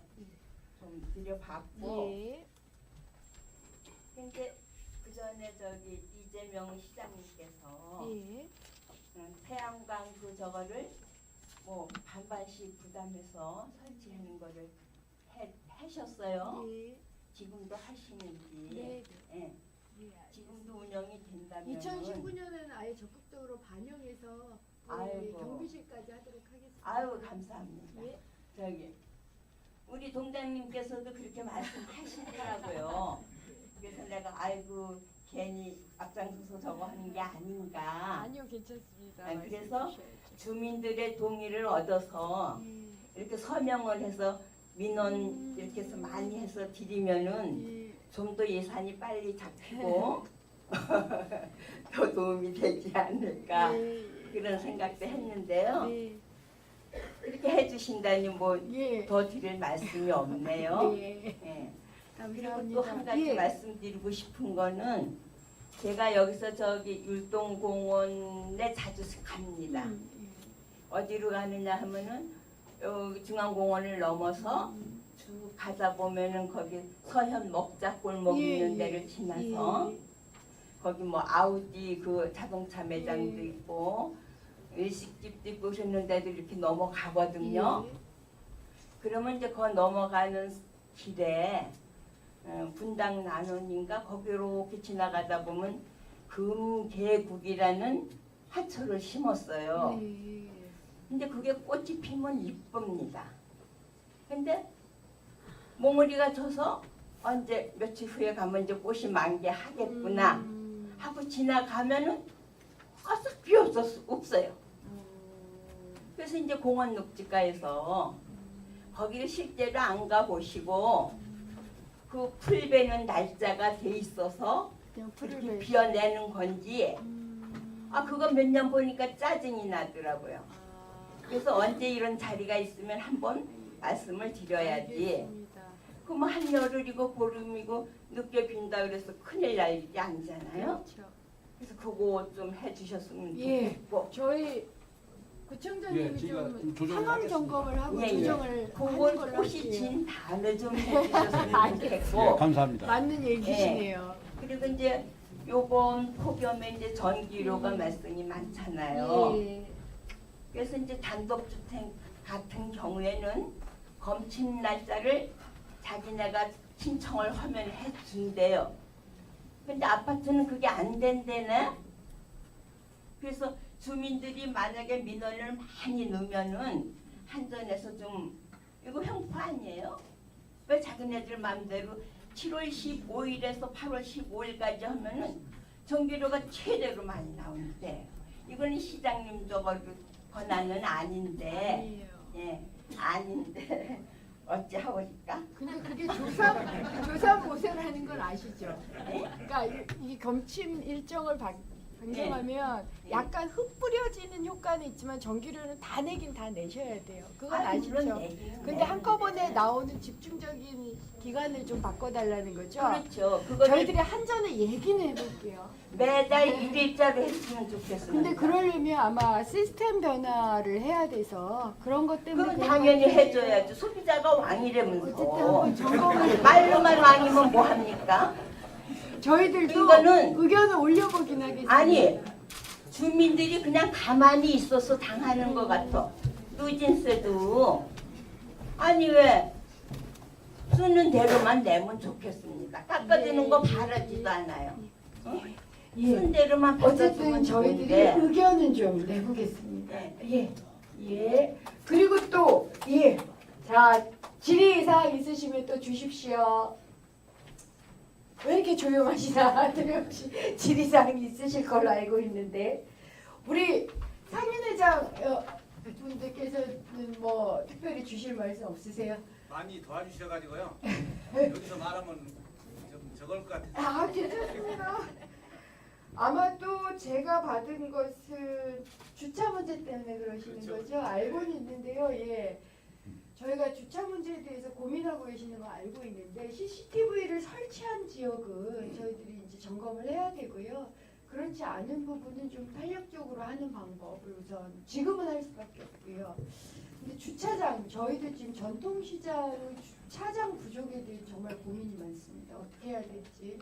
좀 드려봤고, 근데 그 전에 저기 이재명 시장님께서 태양광 그 저거를 뭐 반반씩 부담해서 설치하는 거를 하셨어요. 지금도 하시는지, 예. 지금도 운영이 된다면 2019년에는 아예 적극적으로 반영해서 아이고. 경비실까지 하도록 하겠습니다. 아유 감사합니다. 예. 저기 우리 동장님께서도 그렇게 말씀하시더라고요. 그래서 내가 아이고 괜히 앞장서서 저거 하는 게 아닌가. 아니요, 괜찮습니다. 아, 그래서 주민들의 동의를 얻어서 이렇게 서명을 해서 민원 이렇게 해서 많이 해서 드리면은 좀 더 예산이 빨리 잡히고 더 도움이 되지 않을까 그런 생각도 했는데요. 이렇게 해주신다니 뭐 더 드릴 말씀이 없네요. 예. 그리고 또 한 가지 말씀드리고 싶은 거는 제가 여기서 저기 율동공원에 자주 갑니다. 어디로 가느냐 하면은 중앙공원을 넘어서 쭉 가다 보면은 거기 서현 먹자골목 있는 데를 지나서 거기 뭐 아우디 그 자동차 매장도 있고 일식집도 있고 그러는 데도 이렇게 넘어가거든요. 그러면 이제 그 넘어가는 길에 분당 난원인가 거기로 이렇게 지나가다 보면 금계국이라는 화초를 심었어요. 근데 그게 꽃이 피면 이쁩니다. 근데 몽우리가 져서 언제 며칠 후에 가면 이제 꽃이 만개하겠구나 하고 지나가면은 싹 없어요. 그래서 이제 공원 녹지가에서 거기를 실제로 안 가보시고 그 풀 베는 날짜가 돼 있어서 그렇게 비워내는 건지 그거 몇 년 보니까 짜증이 나더라고요. 그래서 언제 이런 자리가 있으면 한번 말씀을 드려야지. 그럼 한여름이고 보름이고 늦게 빈다 그래서 큰일 날 일이 아니잖아요. 그래서 그거 좀 해주셨으면 좋겠고. 저희 구청장님이 좀 조정을 상황 하겠습니다. 점검을 하고 예, 예. 조정을 하는 그건 걸로 꽃이 할게요. 진 다음에 좀 해주셨으면 좋겠고. 감사합니다. 맞는 얘기시네요. 그리고 이제 요번 폭염에 이제 전기료가 말씀이 많잖아요. 그래서 이제 단독주택 같은 경우에는 검침 날짜를 자기네가 신청을 하면 해준대요. 근데 아파트는 그게 안 된대네. 그래서 주민들이 만약에 민원을 많이 넣으면은 한전에서 좀 이거 형포 아니에요? 왜 자기네들 마음대로 7월 15일에서 8월 15일까지 하면은 전기료가 최대로 많이 나오는데 이거는 시장님 저거 권한은 아닌데 아닌데 어찌하오니까? 근데 그게 조사 보세라는 걸 아시죠? 그러니까 이 검침 일정을 변경하면 약간 흙 뿌려지는 효과는 있지만 전기료는 다 내긴 다 내셔야 돼요. 그건 아시죠? 근데 한꺼번에 나오는 집중적인 기간을 좀 바꿔달라는 거죠? 그렇죠. 그거를 저희들이 한전에 얘기는 해볼게요. 매달 1일자로 했으면 좋겠습니다. 근데 그러려면 아마 시스템 변화를 해야 돼서 그런 것 때문에 그건 그런 당연히 것 같아요. 해줘야죠. 소비자가 왕이라면서. 어쨌든 한번 점검을 말로만 왕이면 뭐 합니까? 저희들도 이거는 의견을 올려보긴 하겠습니다. 아니 주민들이 그냥 가만히 있어서 당하는 것 같아. 누진세도 아니 왜 쓰는 대로만 내면 좋겠습니다. 깎아주는 거 바라지도 않아요. 쓴 대로만 어쨌든 받아주면 저희들이 좋은데. 의견은 좀 내보겠습니다. 예. 예. 그리고 또 자 질의사항 있으시면 또 주십시오. 왜 이렇게 조용하시나? 틀림없이 질의사항이 있으실 걸로 알고 있는데 우리 상인회장 분들께서는 뭐 특별히 주실 말씀 없으세요? 많이 도와주셔가지고요. 여기서 말하면 좀 적을 것 같아서. 괜찮습니다. 아마도 제가 받은 것은 주차 문제 때문에 그러시는 거죠? 알고는 있는데요. 예. 저희가 주차 문제에 대해서 고민하고 계시는 거 알고 있는데 CCTV를 설치한 지역은 저희들이 이제 점검을 해야 되고요. 그렇지 않은 부분은 좀 탄력적으로 하는 방법을 우선 지금은 할 수밖에 없고요. 근데 주차장, 저희도 지금 전통시장의 주차장 부족에 대해 정말 고민이 많습니다. 어떻게 해야 될지.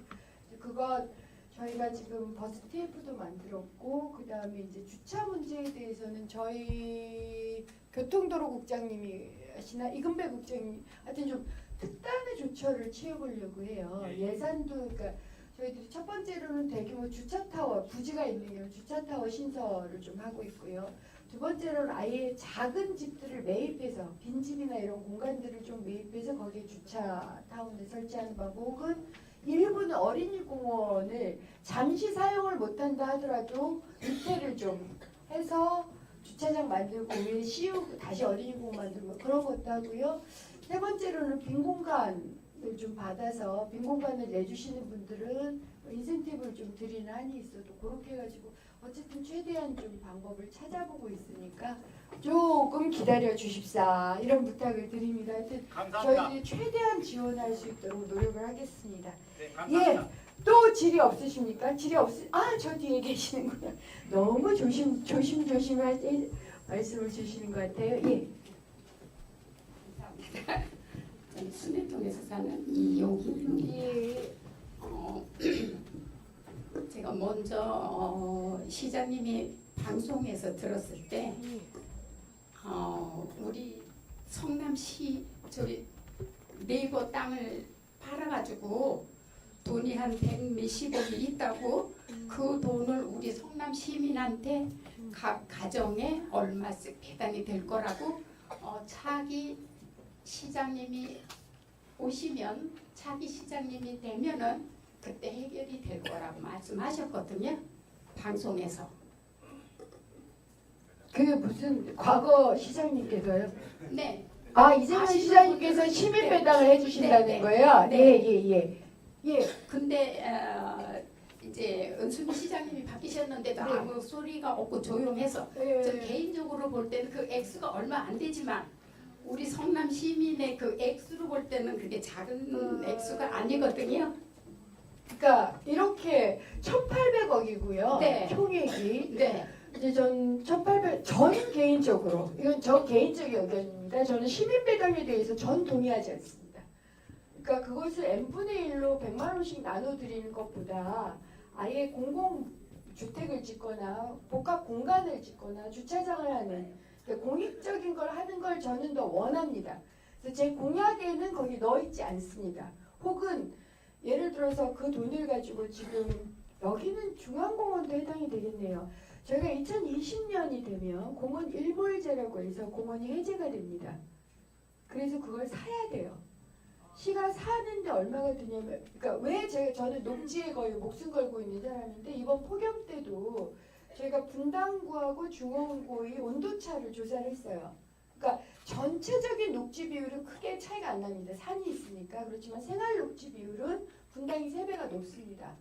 그거 저희가 지금 버스 TF도 만들었고, 그 다음에 이제 주차 문제에 대해서는 저희 교통도로국장님이 하시나 이금배 국장님 하여튼 좀 특단의 조처를 취해보려고 해요. 예산도 그러니까 저희들이 첫 번째로는 대규모 주차타워 부지가 있는 경우 주차타워 신설을 좀 하고 있고요. 두 번째로는 아예 작은 집들을 매입해서 빈집이나 이런 공간들을 좀 매입해서 거기에 주차타운을 설치하는 방법, 혹은 일부는 어린이 공원을 잠시 사용을 못한다 하더라도 리페를 좀 해서 주차장 만들고 위에 씌우고 다시 어린이 공원 만들고 그런 것도 하고요. 세 번째로는 빈 공간을 좀 받아서 빈 공간을 내주시는 분들은 인센티브를 좀 드리는 한이 있어도 그렇게 해가지고 어쨌든 최대한 좀 방법을 찾아보고 있으니까 조금 기다려 주십사 이런 부탁을 드립니다. 하여튼 감사합니다. 저희들이 최대한 지원할 수 있도록 노력을 하겠습니다. 네, 감사합니다. 예, 또 질의 없으십니까? 질의 저 뒤에 계시는구나. 너무 조심조심하게 말씀을 주시는 것 같아요. 예. 저는 순회동에서 사는 이용희입니다. 예. 제가 먼저 시장님이 방송에서 들었을 때 우리 성남시 저기 네이버 땅을 팔아가지고 돈이 한 100몇십억이 있다고 그 돈을 우리 성남 시민한테 각 가정에 얼마씩 배당이 될 거라고 차기 시장님이 오시면 차기 시장님이 되면은 그때 해결이 될 거라고 말씀하셨거든요. 방송에서. 그게 무슨 과거 시장님께서요? 네. 이재명 아시는 시장님께서 분들은 시민 네. 배당을 해주신다는 네, 네. 거예요? 네. 예. 근데 이제 은수미 시장님이 바뀌셨는데도 네. 아무 소리가 없고 조용해서 예. 저 개인적으로 볼 때는 그 액수가 얼마 안 되지만 우리 성남 시민의 그 액수로 볼 때는 그게 작은 액수가 아니거든요. 그러니까 이렇게 1,800억이고요. 네. 총액이. 네. 이제 전 1,800, 저는 개인적으로 이건 저 개인적인 의견입니다. 저는 시민 배당에 대해서 전 동의하지 않습니다. 그러니까 그것을 n분의 1로 100만 원씩 나눠드리는 것보다 아예 공공주택을 짓거나 복합 공간을 짓거나 주차장을 하는 그러니까 공익적인 걸 하는 걸 저는 더 원합니다. 그래서 제 공약에는 거기 넣어 있지 않습니다. 혹은 예를 들어서 그 돈을 가지고 지금 여기는 중앙공원도 해당이 되겠네요. 저희가 2020년이 되면 공원 일몰제라고 해서 공원이 해제가 됩니다. 그래서 그걸 사야 돼요. 시가 사는데 얼마가 드냐면, 그러니까 왜 저는 녹지에 거의 목숨 걸고 있는 사람인데 이번 폭염 때도 저희가 분당구하고 중원구의 온도차를 조사를 했어요. 그러니까 전체적인 녹지 비율은 크게 차이가 안 납니다. 산이 있으니까. 그렇지만 생활 녹지 비율은 분당이 3배가 높습니다.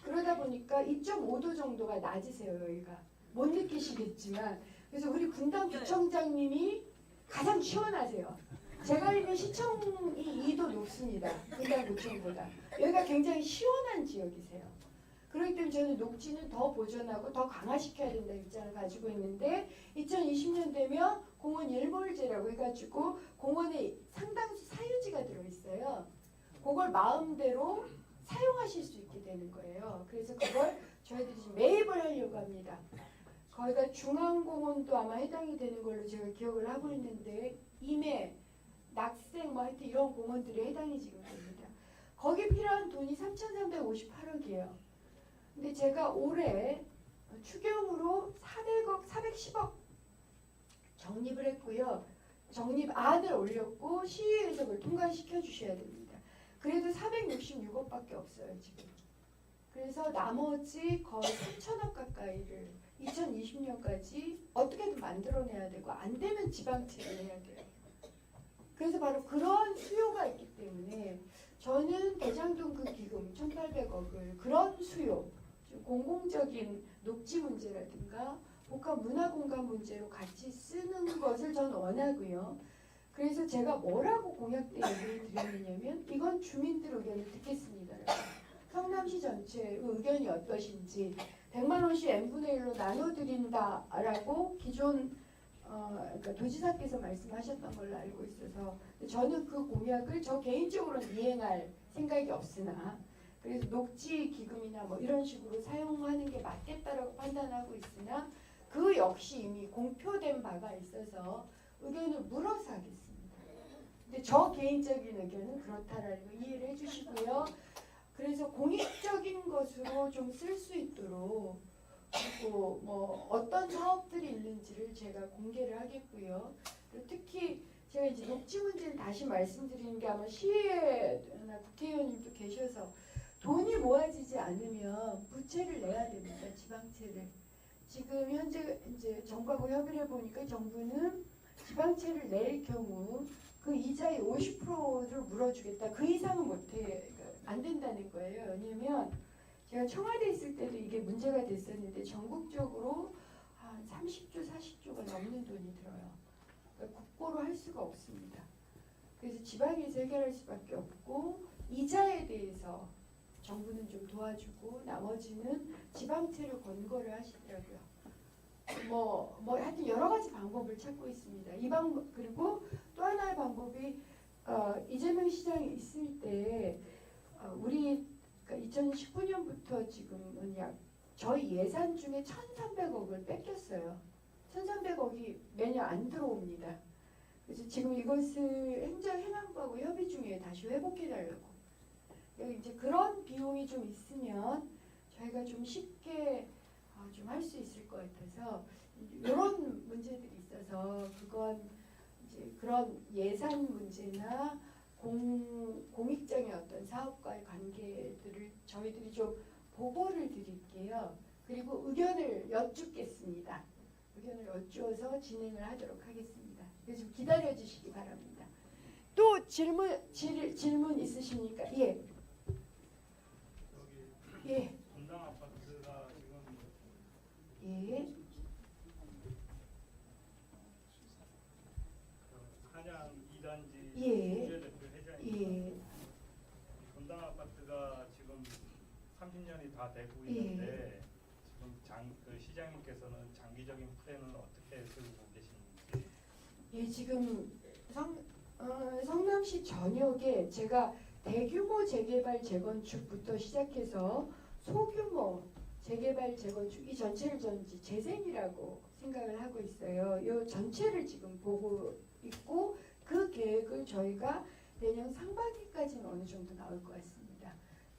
그러다 보니까 2.5도 정도가 낮으세요, 여기가. 못 느끼시겠지만. 그래서 우리 분당구청장님이 가장 시원하세요. 제가 있는 시청이 2도 높습니다. 분당구청보다. 여기가 굉장히 시원한 지역이세요. 그렇기 때문에 저는 녹지는 더 보존하고 더 강화시켜야 된다는 입장을 가지고 있는데 2020년 되면 공원 일몰제라고 해가지고 공원에 상당수 사유지가 들어있어요. 그걸 마음대로 사용하실 수 있게 되는 거예요. 그래서 그걸 저희들이 지금 매입을 하려고 합니다. 거기가 중앙공원도 아마 해당이 되는 걸로 제가 기억을 하고 있는데 임해, 낙생 뭐 하여튼 이런 공원들이 해당이 지금 됩니다. 거기 필요한 돈이 3,358억이에요. 근데 제가 올해 추경으로 400억, 410억 적립을 했고요. 적립안을 올렸고 시의회에서 그걸 통과시켜 주셔야 됩니다. 그래도 466억밖에 없어요 지금. 그래서 나머지 거의 3천억 가까이를 2020년까지 어떻게든 만들어내야 되고 안 되면 지방채를 해야 돼요. 그래서 바로 그런 수요가 있기 때문에 저는 대장동 그 기금 1,800억을 그런 수요 공공적인 녹지 문제라든가 복합 문화 공간 문제로 같이 쓰는 것을 저는 원하고요. 그래서 제가 뭐라고 공약 때 얘기를 드렸느냐면 이건 주민들 의견을 듣겠습니다. 성남시 전체의 의견이 어떠신지 100만 원씩 n분의 1로 나눠드린다라고 기존 그러니까 도지사께서 말씀하셨던 걸로 알고 있어서 저는 그 공약을 저 개인적으로는 이행할 생각이 없으나 그래서 녹지 기금이나 뭐 이런 식으로 사용하는 게 맞겠다라고 판단하고 있으나 그 역시 이미 공표된 바가 있어서 의견을 물어서 하겠습니다. 근데 저 개인적인 의견은 그렇다라는 거 이해를 해주시고요. 그래서 공익적인 것으로 좀 쓸 수 있도록 그리고 뭐 어떤 사업들이 있는지를 제가 공개를 하겠고요. 그리고 특히 제가 이제 녹지 문제를 다시 말씀드리는 게 아마 시의회나 국회의원님도 계셔서 돈이 모아지지 않으면 부채를 내야 됩니다. 지방채를. 지금 현재 이제 정부하고 협의를 해보니까 정부는 지방채를 낼 경우 그 이자의 50%를 물어주겠다. 그 이상은 못해. 안 된다는 거예요. 왜냐면 제가 청와대에 있을 때도 이게 문제가 됐었는데 전국적으로 한 30조, 40조가 넘는 돈이 들어요. 그러니까 국고로 할 수가 없습니다. 그래서 지방에서 해결할 수밖에 없고 이자에 대해서 정부는 좀 도와주고 나머지는 지방채로 권고를 하시더라고요. 뭐 하여튼 여러 가지 방법을 찾고 있습니다. 이 방법 그리고 또 하나의 방법이 이재명 시장이 있을 때 우리 그러니까 2019년부터 지금은 약 저희 예산 중에 1,300억을 뺏겼어요. 1,300억이 매년 안 들어옵니다. 그래서 지금 이것을 행정해남부하고 협의 중에 다시 회복해달라고. 이제 그런 비용이 좀 있으면 저희가 좀 쉽게 좀 할 수 있을 것 같아서 이런 문제들이 있어서 그건 이제 그런 예산 문제나 공익적인 어떤 사업과의 관계들을 저희들이 좀 보고를 드릴게요. 그리고 의견을 여쭙겠습니다. 의견을 여쭈어서 진행을 하도록 하겠습니다. 그래서 좀 기다려 주시기 바랍니다. 또 질문 있으십니까? 예. 예. 분당 아파트가 지금 예. 한양 2단지 예. 대표 회장입니다. 예. 분당 아파트가 지금 30년이 다 되고 있는데 지금 그 시장님께서는 장기적인 플랜은 어떻게 세우고 계시는지? 예, 지금 성남시 전역에 제가 대규모 재개발 재건축부터 시작해서 소규모 재개발 재건축 이 전체를 저는 재생이라고 생각을 하고 있어요. 이 전체를 지금 보고 있고 그 계획을 저희가 내년 상반기까지는 어느 정도 나올 것 같습니다.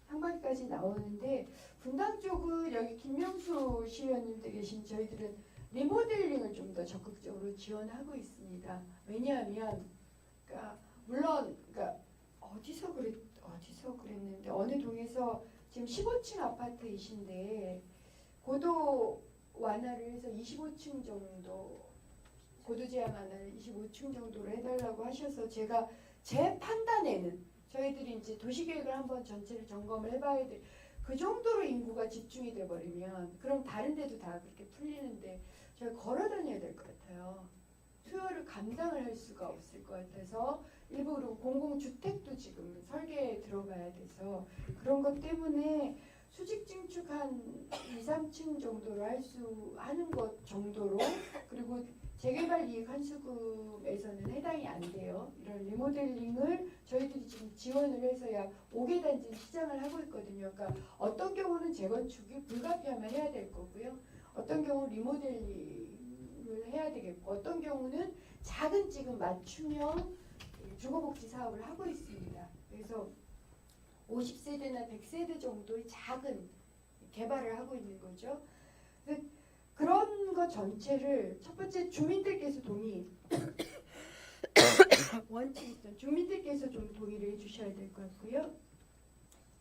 상반기까지 나오는데 분당 쪽은 여기 김명수 시의원님도 계신 저희들은 리모델링을 좀 더 적극적으로 지원하고 있습니다. 왜냐하면 그러니까 물론 그러니까 어디서 그랬는데 어느 동에서 지금 15층 아파트이신데 고도 완화를 해서 25층 정도 고도 제한 완화를 25층 정도로 해달라고 하셔서 제가 제 판단에는 저희들이 이제 도시계획을 한번 전체를 점검을 해봐야 돼. 그 정도로 인구가 집중이 돼버리면 그럼 다른 데도 다 그렇게 풀리는데 저희 걸어 다녀야 될 것 같아요. 수요를 감당을 할 수가 없을 것 같아서 일부 그리고 공공주택도 지금 설계에 들어가야 돼서 그런 것 때문에 수직 증축 한 2, 3층 정도로 하는 것 정도로 그리고 재개발 이익 환수금에서는 해당이 안 돼요. 이런 리모델링을 저희들이 지금 지원을 해서 약 5개 단지 시장을 하고 있거든요. 그러니까 어떤 경우는 재건축이 불가피하면 해야 될 거고요. 어떤 경우 리모델링을 해야 되겠고 어떤 경우는 작은 지금 맞춤형 주거복지 사업을 하고 있습니다. 그래서 50세대나 100세대 정도의 작은 개발을 하고 있는 거죠. 그런 것 전체를 첫 번째 주민들께서 원칙 있던 주민들께서 좀 동의를 해주셔야 될 것 같고요.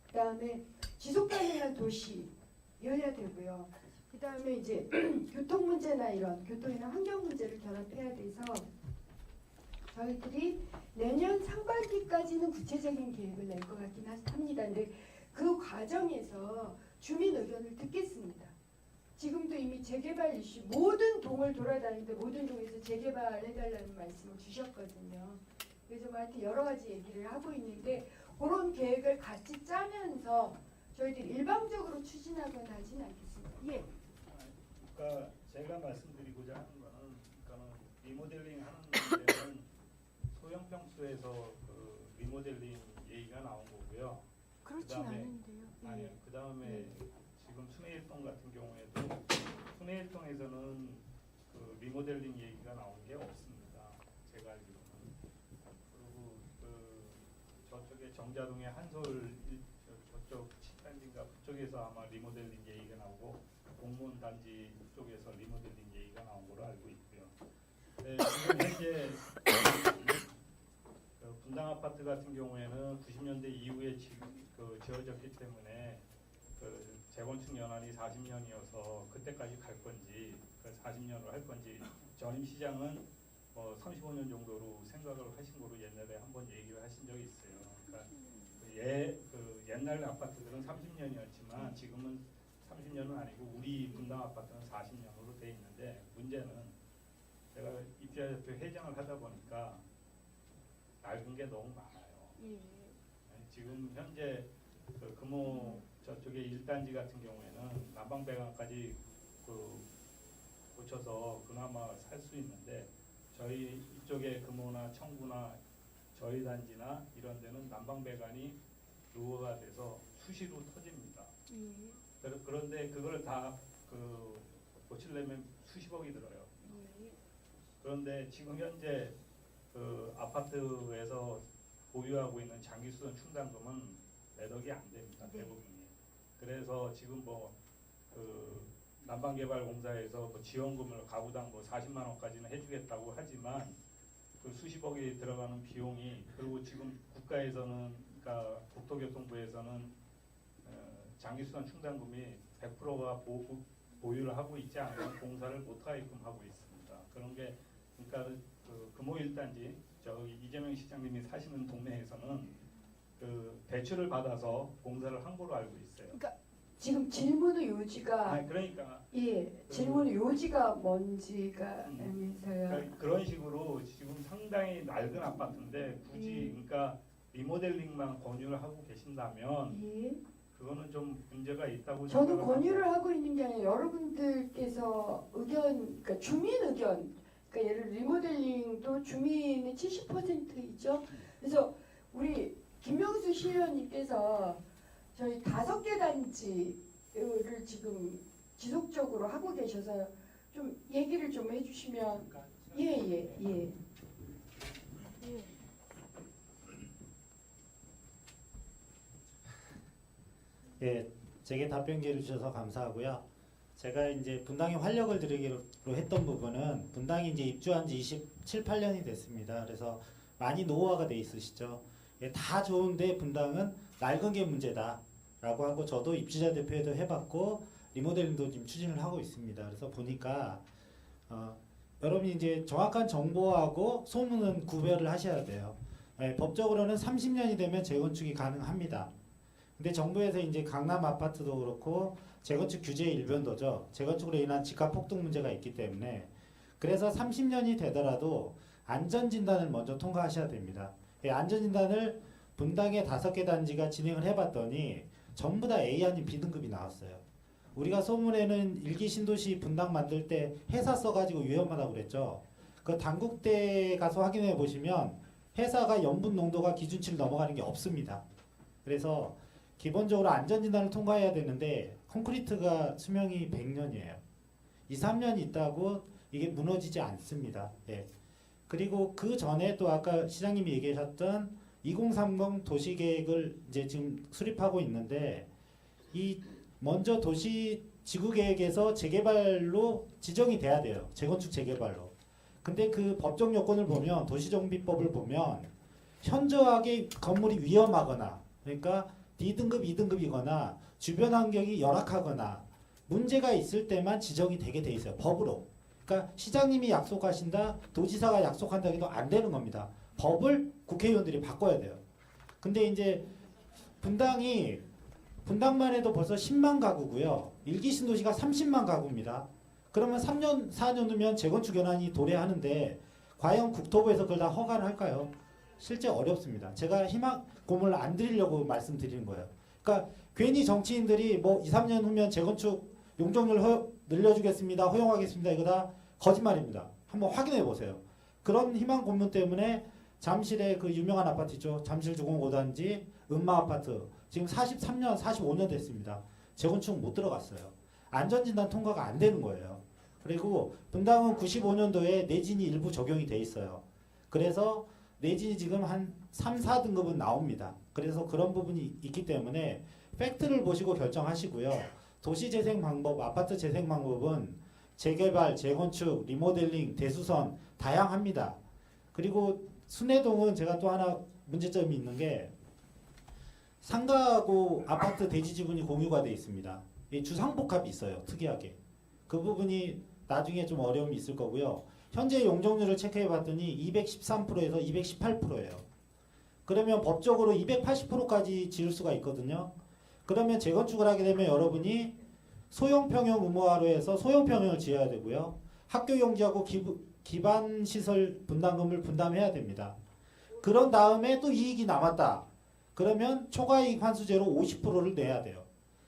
그 다음에 지속가능한 도시여야 되고요. 그 다음에 이제 교통 문제나 이런 교통이나 환경 문제를 결합해야 돼서 저희들이 내년 상반기까지는 구체적인 계획을 낼 것 같긴 합니다. 근데 그 과정에서 주민 의견을 듣겠습니다. 지금도 이미 재개발 이슈 모든 동을 돌아다니는데 모든 동에서 재개발해달라는 말씀을 주셨거든요. 그래서 뭐 하여튼 여러 가지 얘기를 하고 있는데 그런 계획을 같이 짜면서 저희들이 일방적으로 추진하거나 하진 않겠습니다. 예. 그러니까 제가 말씀드리고자 하는 거는 그러니까는 리모델링 하는 데는 소형 평수에서 그 리모델링 얘기가 나온 거고요. 그렇진 그다음에 않은데요. 예. 아니요. 그다음에 지금 순회일동 같은 경우에도 순회일동에서는 그 리모델링 얘기가 나온 게 없습니다. 제가 알기로는. 그리고 그 저쪽에 정자동의 한솔 저쪽 7단지인가 그쪽에서 아마 리모델링 얘기가 나오고 공무원 단지 쪽에서 리모델링 얘기가 나온 걸로 알고 있고요. 네, 지금 현재 그 분당 아파트 같은 경우에는 90년대 이후에 지어졌기 때문에 그 재건축 연한이 40년이어서 그때까지 갈 건지 그 40년을 할 건지 전임 시장은 뭐 35년 정도로 생각을 하신 거로 옛날에 한번 얘기를 하신 적이 있어요. 그러니까 그 옛날 아파트들은 30년이었지만 지금은 30년은 아니고 우리 분당 아파트는 40년으로 돼 있는데 문제는 제가 입주자 대표 회장을 하다 보니까 낡은 게 너무 많아요. 네, 지금 현재 그 금호 저쪽에 1단지 같은 경우에는 난방배관까지 그 고쳐서 그나마 살 수 있는데 저희 이쪽에 금호나 청구나 저희 단지나 이런 데는 난방배관이 노후가 돼서 수시로 터집니다. 그런데 그걸 다 그 고치려면 수십억이 들어요. 그런데 지금 현재 그 아파트에서 보유하고 있는 장기수선 충당금은 몇 억이 안 됩니다. 대부분이. 그래서 지금 뭐 그 난방개발공사에서 뭐 지원금을 가구당 뭐 40만 원까지는 해주겠다고 하지만 그 수십억이 들어가는 비용이 그리고 지금 국가에서는 그러니까 국토교통부에서는 장기수선 충당금이 100%가 보유를 하고 있지 않으면 공사를 못하게끔 하고 있습니다. 그런 게 그러니까 그 금호 1단지 저기 이재명 시장님이 사시는 동네에서는 그 대출을 받아서 공사를 한 거로 알고 있어요. 그러니까 지금 질문의 요지가 아니, 그러니까 질문의 요지가 뭔지가 애매해서요. 그러니까 그런 식으로 지금 상당히 낡은 아파트인데 굳이 그러니까 리모델링만 권유를 하고 계신다면 그거는 좀 문제가 있다고 저도 생각을 권유를 합니다. 하고 있는 게 아니라 여러분들께서 의견, 그러니까 주민 의견, 그러니까 예를 리모델링도 주민의 70%이죠. 그래서 우리 김명수 시의원님께서 저희 5개 단지를 지금 지속적으로 하고 계셔서 좀 얘기를 좀 해주시면 예. 예, 제게 답변 기회를 주셔서 감사하고요. 제가 이제 분당에 활력을 들이기로 했던 부분은 분당이 이제 입주한 지 27, 8년이 됐습니다. 그래서 많이 노후화가 돼 있으시죠. 예, 다 좋은데 분당은 낡은 게 문제다라고 하고 저도 입주자 대표회도 해봤고 리모델링도 지금 추진을 하고 있습니다. 그래서 보니까 여러분이 이제 정확한 정보하고 소문은 구별을 하셔야 돼요. 예, 법적으로는 30년이 되면 재건축이 가능합니다. 근데 정부에서 이제 강남 아파트도 그렇고 재건축 규제의 일변도죠. 재건축으로 인한 집값 폭등 문제가 있기 때문에 그래서 30년이 되더라도 안전진단을 먼저 통과하셔야 됩니다. 예, 안전진단을 분당의 5개 단지가 진행을 해봤더니 전부 다 A 아닌 B등급이 나왔어요. 우리가 소문에는 일기 신도시 분당 만들 때 회사 써가지고 위험하다고 그랬죠. 그 당국대 가서 확인해 보시면 회사가 염분 농도가 기준치를 넘어가는 게 없습니다. 그래서 기본적으로 안전진단을 통과해야 되는데 콘크리트가 수명이 100년이에요. 2, 3년 있다고 이게 무너지지 않습니다. 예. 그리고 그 전에 또 아까 시장님이 얘기하셨던 2030 도시계획을 이제 지금 수립하고 있는데 이 먼저 도시 지구계획에서 재개발로 지정이 돼야 돼요. 재건축 재개발로. 근데 그 법적 요건을 보면 도시정비법을 보면 현저하게 건물이 위험하거나 그러니까 D등급, 2등급이거나 주변 환경이 열악하거나 문제가 있을 때만 지정이 되게 돼 있어요. 법으로. 그러니까 시장님이 약속하신다, 도지사가 약속한다 해도 안 되는 겁니다. 법을 국회의원들이 바꿔야 돼요. 근데 이제 분당이 분당만 해도 벌써 10만 가구고요. 1기 신도시가 30만 가구입니다. 그러면 3년, 4년 후면 재건축 연한이 도래하는데 과연 국토부에서 그걸 다 허가를 할까요? 실제 어렵습니다. 제가 희망 고문을 안 드리려고 말씀드리는 거예요. 그러니까 괜히 정치인들이 뭐 2, 3년 후면 재건축 용적률 늘려주겠습니다. 허용하겠습니다. 이거 다 거짓말입니다. 한번 확인해 보세요. 그런 희망 고문 때문에 잠실의 그 유명한 아파트 있죠. 잠실 주공 5단지 은마 아파트 지금 43년, 45년 됐습니다. 재건축 못 들어갔어요. 안전진단 통과가 안 되는 거예요. 그리고 분당은 95년도에 내진이 일부 적용이 돼 있어요. 그래서 내진이 지금 한 3, 4등급은 나옵니다. 그래서 그런 부분이 있기 때문에 팩트를 보시고 결정하시고요. 도시재생 방법, 아파트 재생 방법은 재개발, 재건축, 리모델링, 대수선 다양합니다. 그리고 순회동은 제가 또 하나 문제점이 있는 게 상가하고 아파트 대지 지분이 공유가 돼 있습니다. 이 주상복합이 있어요. 특이하게. 그 부분이 나중에 좀 어려움이 있을 거고요. 현재 용적률을 체크해 봤더니 213%에서 218%예요. 그러면 법적으로 280%까지 지을 수가 있거든요. 그러면 재건축을 하게 되면 여러분이 소형평형 의무화로 해서 소형평형을 지어야 되고요. 학교 용지하고 기반시설 분담금을 분담해야 됩니다. 그런 다음에 또 이익이 남았다. 그러면 초과이익 환수제로 50%를 내야 돼요.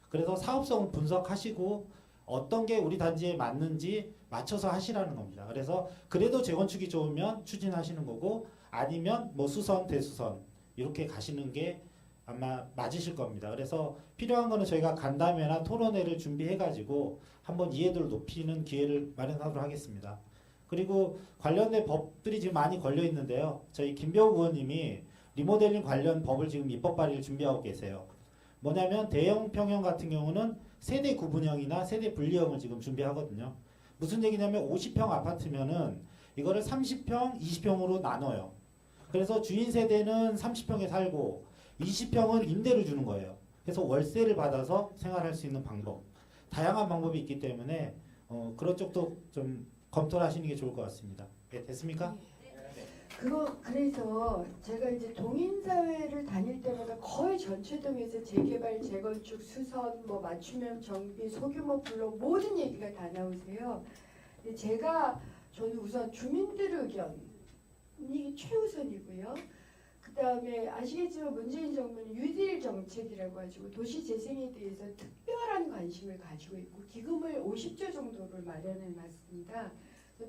그래서 사업성을 분석하시고 어떤 게 우리 단지에 맞는지 맞춰서 하시라는 겁니다. 그래서 그래도 재건축이 좋으면 추진하시는 거고 아니면 뭐 수선, 대수선 이렇게 가시는 게 아마 맞으실 겁니다. 그래서 필요한 거는 저희가 간담회나 토론회를 준비해가지고 한번 이해도를 높이는 기회를 마련하도록 하겠습니다. 그리고 관련된 법들이 지금 많이 걸려 있는데요. 저희 김병욱 의원님이 리모델링 관련 법을 지금 입법 발의를 준비하고 계세요. 뭐냐면 대형 평형 같은 경우는 세대 구분형이나 세대 분리형을 지금 준비하거든요. 무슨 얘기냐면 50평 아파트면은 이거를 30평, 20평으로 나눠요. 그래서 주인 세대는 30평에 살고 20평은 임대를 주는 거예요. 그래서 월세를 받아서 생활할 수 있는 방법. 다양한 방법이 있기 때문에 그런 쪽도 좀 검토를 하시는 게 좋을 것 같습니다. 네, 됐습니까? 그래서 제가 이제 동인사회를 다닐 때마다 거의 전체동에서 재개발, 재건축, 수선, 뭐 맞춤형 정비, 소규모 블록 모든 얘기가 다 나오세요. 근데 저는 우선 주민들의 의견이 최우선이고요. 그 다음에 아시겠지만 문재인 정부는 뉴딜 정책이라고 가지고 도시 재생에 대해서 특별한 관심을 가지고 있고 기금을 50조 정도를 마련해 놨습니다.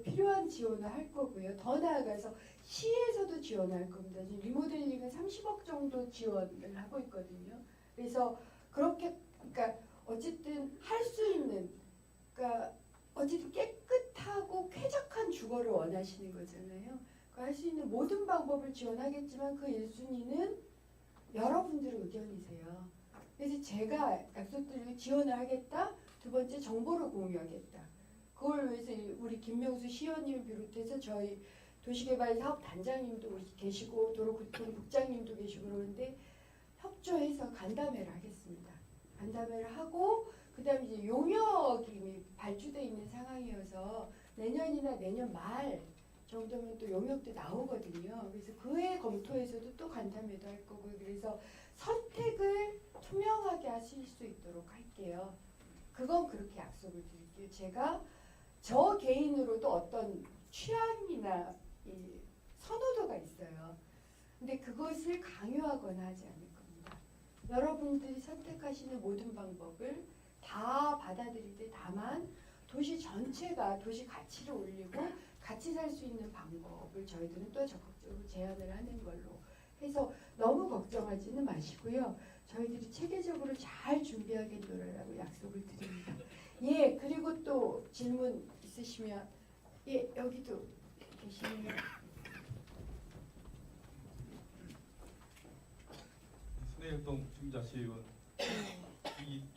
필요한 지원을 할 거고요. 더 나아가서 시에서도 지원할 겁니다. 지금 리모델링은 30억 정도 지원을 하고 있거든요. 그래서 그렇게 그러니까 어쨌든 할 수 있는 그러니까 어쨌든 깨끗하고 쾌적한 주거를 원하시는 거잖아요. 할 수 있는 모든 방법을 지원하겠지만 그 1순위는 여러분들의 의견이세요. 그래서 제가 약속드리고 지원을 하겠다. 두 번째 정보를 공유하겠다. 그걸 위해서 우리 김명수 시의원님을 비롯해서 저희 도시개발사업단장님도 계시고 도로교통국장님도 계시고 그러는데 협조해서 간담회를 하겠습니다. 간담회를 하고 그다음에 이제 용역이 발주돼 있는 상황이어서 내년이나 내년 말 정도면 또 용역도 나오거든요. 그래서 그해 검토에서도 또 간담회도 할 거고요. 그래서 선택을 투명하게 하실 수 있도록 할게요. 그건 그렇게 약속을 드릴게요. 제가 저 개인으로도 어떤 취향이나 이 선호도가 있어요. 근데 그것을 강요하거나 하지 않을 겁니다. 여러분들이 선택하시는 모든 방법을 다 받아들일 때 다만 도시 전체가 도시 가치를 올리고 같이 살 수 있는 방법을 저희들은 또 적극적으로 제안을 하는 걸로 해서 너무 걱정하지는 마시고요. 저희들이 체계적으로 잘 준비하겠노라고 약속을 드립니다. 예, 그리고 또 질문 있으시면 예, 여기도 계시네요. 순회일동 주민자치위원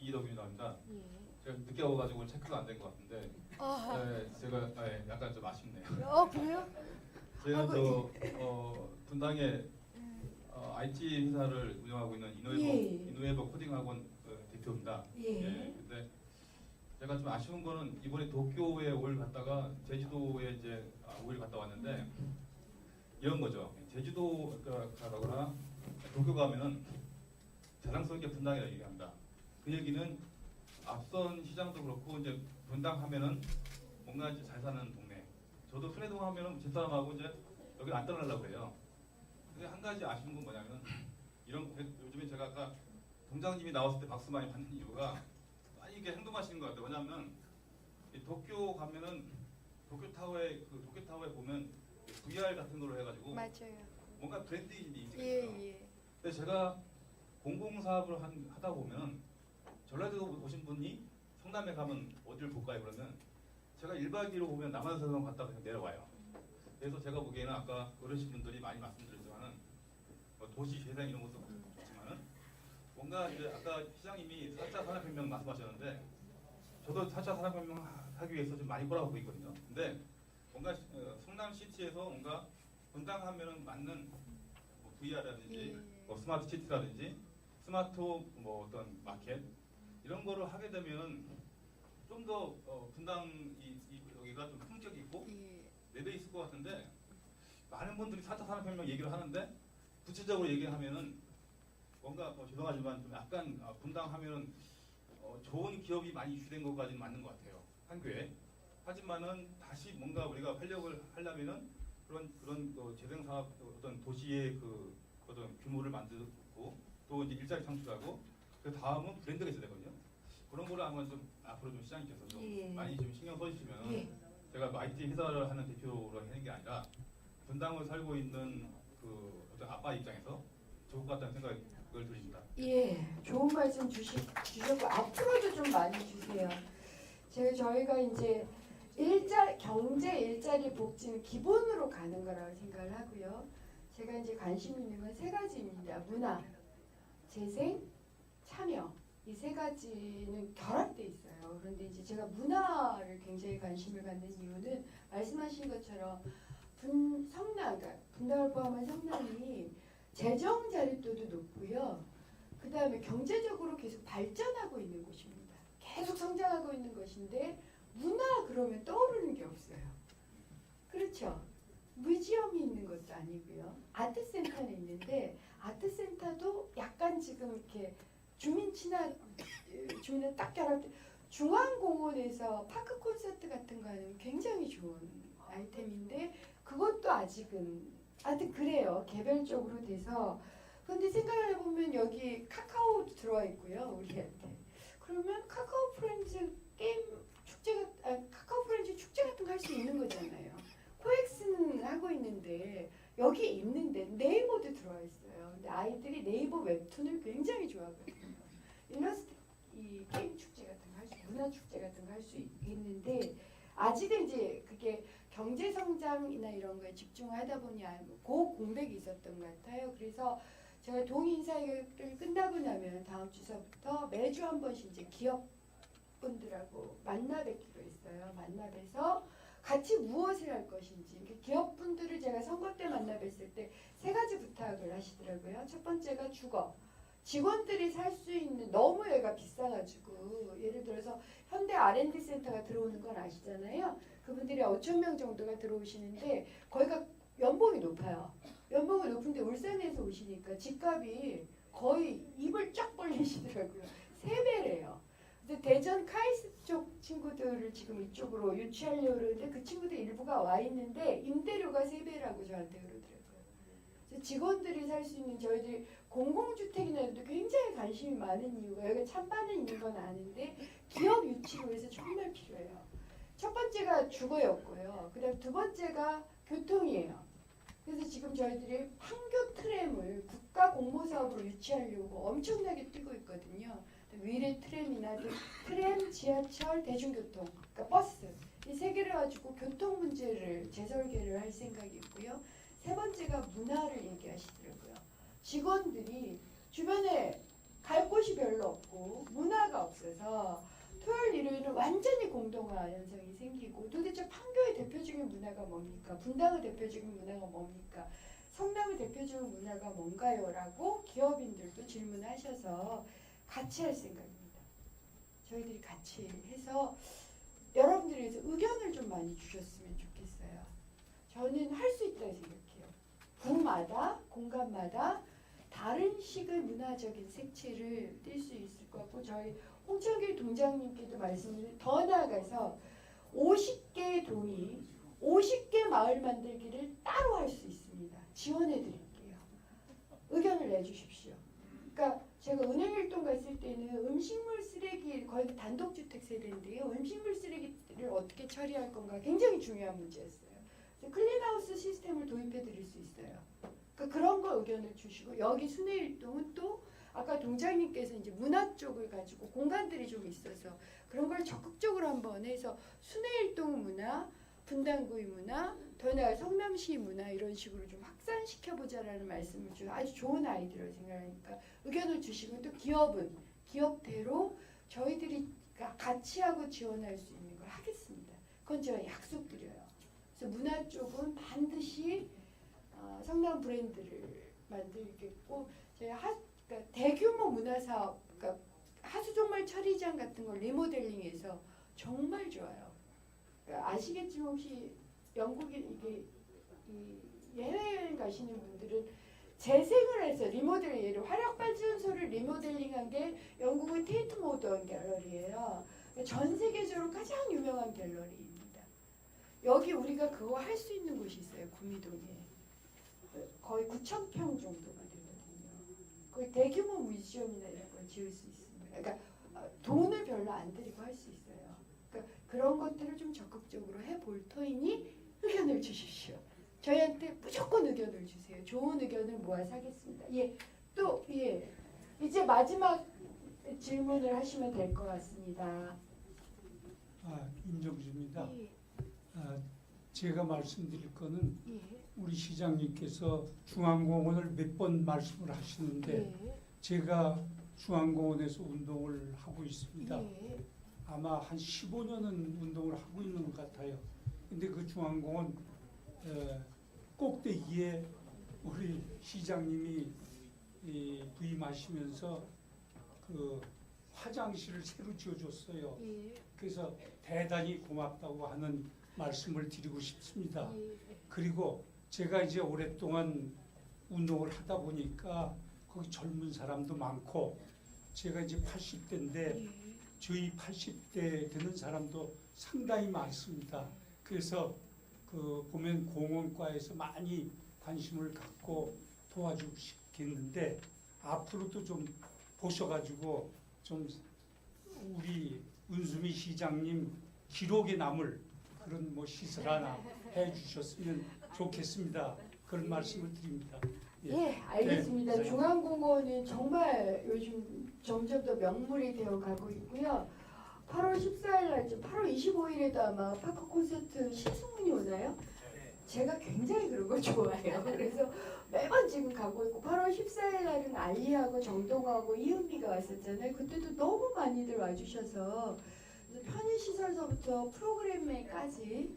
이덕윤입니다. 제가 늦게 와가지고 체크가 안 된 것 같은데 제가 약간 좀 아쉽네요. 그래요? 제가 분당에 IT 회사를 운영하고 있는 이노웨버 코딩학원 대표입니다. 근데 제가 좀 아쉬운 거는 이번에 도쿄에 5일 갔다가 제주도에 이제 5일 갔다 왔는데 이런 거죠. 제주도 가거나 도쿄 가면은 자랑스럽게 분당이라고 얘기합니다. 그 얘기는 앞선 시장도 그렇고 이제 분당하면은 뭔가 이제 잘 사는 동네. 저도 순회동 하면은 집사람하고 이제 여기 안 떠나려고 그래요. 근데 한 가지 아쉬운 건 뭐냐면 요즘에 제가 아까 동장님이 나왔을 때 박수 많이 받는 이유가 많이 이게 행동하시는 것 같아요. 왜냐하면 이 도쿄 가면은 도쿄타워에 보면 VR 같은 걸로 해가지고 맞아요. 뭔가 브랜드 인식이 예, 있어요. 예. 근데 제가 공공사업을 하다 보면 전라도 오신 분이 성남에 가면 어디를 볼까요? 그러면 제가 1박 2일로 보면 남한산성 갔다 그냥 내려와요. 그래서 제가 보기에는 아까 어르신분들이 많이 말씀드렸지만은 뭐 도시 재생 이런 것도 좋지만은 뭔가 이제 아까 시장님이 4차 산업혁명 말씀하셨는데 저도 4차 산업혁명 하기 위해서 좀 많이 꼬라보고 있거든요. 근데 뭔가 성남시티에서 뭔가 분당하면은 맞는 뭐 VR라든지 뭐 스마트 시티라든지 스마트 뭐 어떤 마켓 이런 거를 하게 되면 좀 더 분당 여기가 좀 품격 있고 내배 있을 것 같은데 많은 분들이 4차 산업혁명 얘기를 하는데 구체적으로 얘기하면은 뭔가 죄송하지만 좀 약간 분당하면은 좋은 기업이 많이 이슈된 것까지는 맞는 것 같아요. 한교에. 하지만은 다시 뭔가 우리가 활력을 하려면은 그런 재생 사업 어떤 도시의 그 어떤 규모를 만들고 또 이제 일자리 창출하고 그 다음은 브랜드가 있어야 되거든요. 그런 거를 한번 좀 앞으로 좀 시장님께서 좀 많이 좀 신경 써주시면 제가 뭐 IT 회사를 하는 대표로 하는 게 아니라 분당을 살고 있는 그 어떤 아빠 입장에서 좋을 것 같다는 생각을 드립니다. 예, 좋은 말씀 주셨고 앞으로도 좀 많이 주세요. 저희가 이제 경제, 일자리, 복지는 기본으로 가는 거라고 생각을 하고요. 제가 이제 관심 있는 건 세 가지입니다. 문화, 재생, 참여. 이 세 가지는 결합돼 있어요. 그런데 이제 제가 문화를 굉장히 관심을 갖는 이유는 말씀하신 것처럼 성남, 그러니까 분당을 포함한 성남이 재정 자립도도 높고요. 그 다음에 경제적으로 계속 발전하고 있는 곳입니다. 계속 성장하고 있는 것인데 문화 그러면 떠오르는 게 없어요. 그렇죠? 뮤지엄이 있는 것도 아니고요. 아트센터는 있는데 아트센터도 약간 지금 이렇게 주민은 딱 결합돼. 중앙공원에서 파크 콘서트 같은 거 하는 굉장히 좋은 아이템인데 그것도 아직은 그래요. 개별적으로 돼서. 근데 생각을 해보면 여기 카카오도 들어와 있고요. 우리한테. 그러면 카카오 프렌즈 게임 카카오 프렌즈 축제 같은 거 할 수 있는 거잖아요. 코엑스는 하고 있는데 여기 있는데 네이버도 들어와 있어요. 근데 아이들이 네이버 웹툰을 굉장히 좋아하거든요. 일러스트 이 게임 축제 같은 거 할 수, 문화 축제 같은 거 할 수 있는데 아직은 이제 그게 경제 성장이나 이런 거에 집중하다 보니 그 공백이 있었던 것 같아요. 그래서 제가 동인사회를 끝나고 나면 다음 주서부터 매주 한 번씩 이제 기업분들하고 만나 뵙기로 했어요. 만나 뵈서 같이 무엇을 할 것인지 기업분들을 제가 선거 때 만나 뵀을 때 세 가지 부탁을 하시더라고요. 첫 번째가 주거. 직원들이 살 수 있는 너무 여기가 비싸가지고 예를 들어서 현대 R&D 센터가 들어오는 건 아시잖아요. 그분들이 5,000명 정도가 들어오시는데 거기가 연봉이 높아요. 연봉이 높은데 울산에서 오시니까 집값이 거의 입을 쫙 벌리시더라고요. 3배래요. 근데 대전 카이스트 쪽 친구들을 지금 이쪽으로 유치하려고 그러는데 그 친구들 일부가 와 있는데 임대료가 3배라고 저한테 그러더라고요. 그래서 직원들이 살 수 있는 저희들이 공공주택이나 이런 굉장히 관심이 많은 이유가 여기 찬반은 있는 건 아는데 기업 유치를 위해서 정말 필요해요. 첫 번째가 주거였고요. 그 다음 두 번째가 교통이에요. 그래서 지금 저희들이 판교 트램을 국가 공모사업으로 유치하려고 엄청나게 뛰고 있거든요. 위례 트램이나 트램, 지하철, 대중교통, 그러니까 버스 이 세 개를 가지고 교통 문제를 재설계를 할 생각이 있고요. 세 번째가 문화를 얘기하시더라고요. 직원들이 주변에 갈 곳이 별로 없고 문화가 없어서 토요일 일요일은 완전히 공동화 현상이 생기고 도대체 판교의 대표적인 문화가 뭡니까? 분당의 대표적인 문화가 뭡니까? 성남의 대표적인 문화가 뭔가요? 라고 기업인들도 질문하셔서 같이 할 생각입니다. 저희들이 같이 해서 여러분들이 의견을 좀 많이 주셨으면 좋겠어요. 저는 할 수 있다고 생각해요. 구마다 공간마다 다 다른 식의 문화적인 색채를 띌 수 있을 것 같고 저희 홍창길 동장님께도 말씀드린 더 나아가서 50개의 동이 50개 마을 만들기를 따로 할 수 있습니다. 지원해 드릴게요. 의견을 내주십시오. 그러니까 제가 은행일동 갔을 때는 음식물 쓰레기 거의 단독주택 세대인데요. 음식물 쓰레기를 어떻게 처리할 건가 굉장히 중요한 문제였어요. 그래서 클린하우스 시스템을 도입해 드릴 수 있어요. 그러니까 그런 거 의견을 주시고 여기 순회일동은 또 아까 동장님께서 이제 문화 쪽을 가지고 공간들이 좀 있어서 그런 걸 적극적으로 한번 해서 순회일동 문화, 분당구의 문화, 더 나아 성남시 문화 이런 식으로 좀 확산시켜보자라는 말씀을 좀 아주 좋은 아이디어를 생각하니까 의견을 주시고 또 기업은 기업대로 저희들이 같이 하고 지원할 수 있는 걸 하겠습니다. 그건 제가 약속드려요. 그래서 문화 쪽은 반드시 성남 브랜드를 만들겠고 제가 그러니까 대규모 문화 사업, 그러니까 하수종말 처리장 같은 걸 리모델링해서 정말 좋아요. 그러니까 아시겠지만 혹시 영국에 이게 해외여행 가시는 분들은 재생을 해서 리모델링 예를 화력발전소를 리모델링한 게 영국의 테이트 모던 갤러리예요. 전 세계적으로 가장 유명한 갤러리입니다. 여기 우리가 그거 할 수 있는 곳이 있어요. 구미동에 거의 9,000평 정도가 되거든요. 거의 대규모 뮤지엄이나 이런 걸 지을 수 있습니다. 그러니까 돈을 별로 안 들이고 할 수 있어요. 그러니까 그런 것들을 좀 적극적으로 해볼 터이니 의견을 주십시오. 저희한테 무조건 의견을 주세요. 좋은 의견을 모아서 하겠습니다. 예, 또 예, 이제 마지막 질문을 하시면 될 것 같습니다. 임정주입니다. 예. 제가 말씀드릴 거는 예. 우리 시장님께서 중앙공원을 몇 번 말씀을 하시는데 예. 제가 중앙공원에서 운동을 하고 있습니다. 예. 아마 한 15년은 운동을 하고 있는 것 같아요. 근데 그 중앙공원 꼭대기에 우리 시장님이 부임하시면서 그 화장실을 새로 지어줬어요. 예. 그래서 대단히 고맙다고 하는 말씀을 드리고 싶습니다. 예. 그리고 제가 이제 오랫동안 운동을 하다 보니까 거기 젊은 사람도 많고 제가 이제 80대인데 예. 저희 80대 되는 사람도 상당히 많습니다. 그래서 그 보면 공원과에서 많이 관심을 갖고 도와주고 싶겠는데 앞으로도 좀 보셔가지고 좀 우리 은수미 시장님 기록에 남을 그런 뭐 시설 하나 해주셨으면 좋겠습니다. 그런 말씀을 드립니다. 예, 알겠습니다. 네. 중앙공원은 정말 요즘 점점 더 명물이 되어 가고 있고요. 8월 14일 날, 8월 25일에도 아마 파크 콘서트 신승문이 오나요? 제가 굉장히 그런 걸 좋아해요. 그래서 매번 지금 가고 있고 8월 14일 날은 알리하고 정동하고 이은미가 왔었잖아요. 그때도 너무 많이들 와주셔서 편의시설서부터 프로그램에까지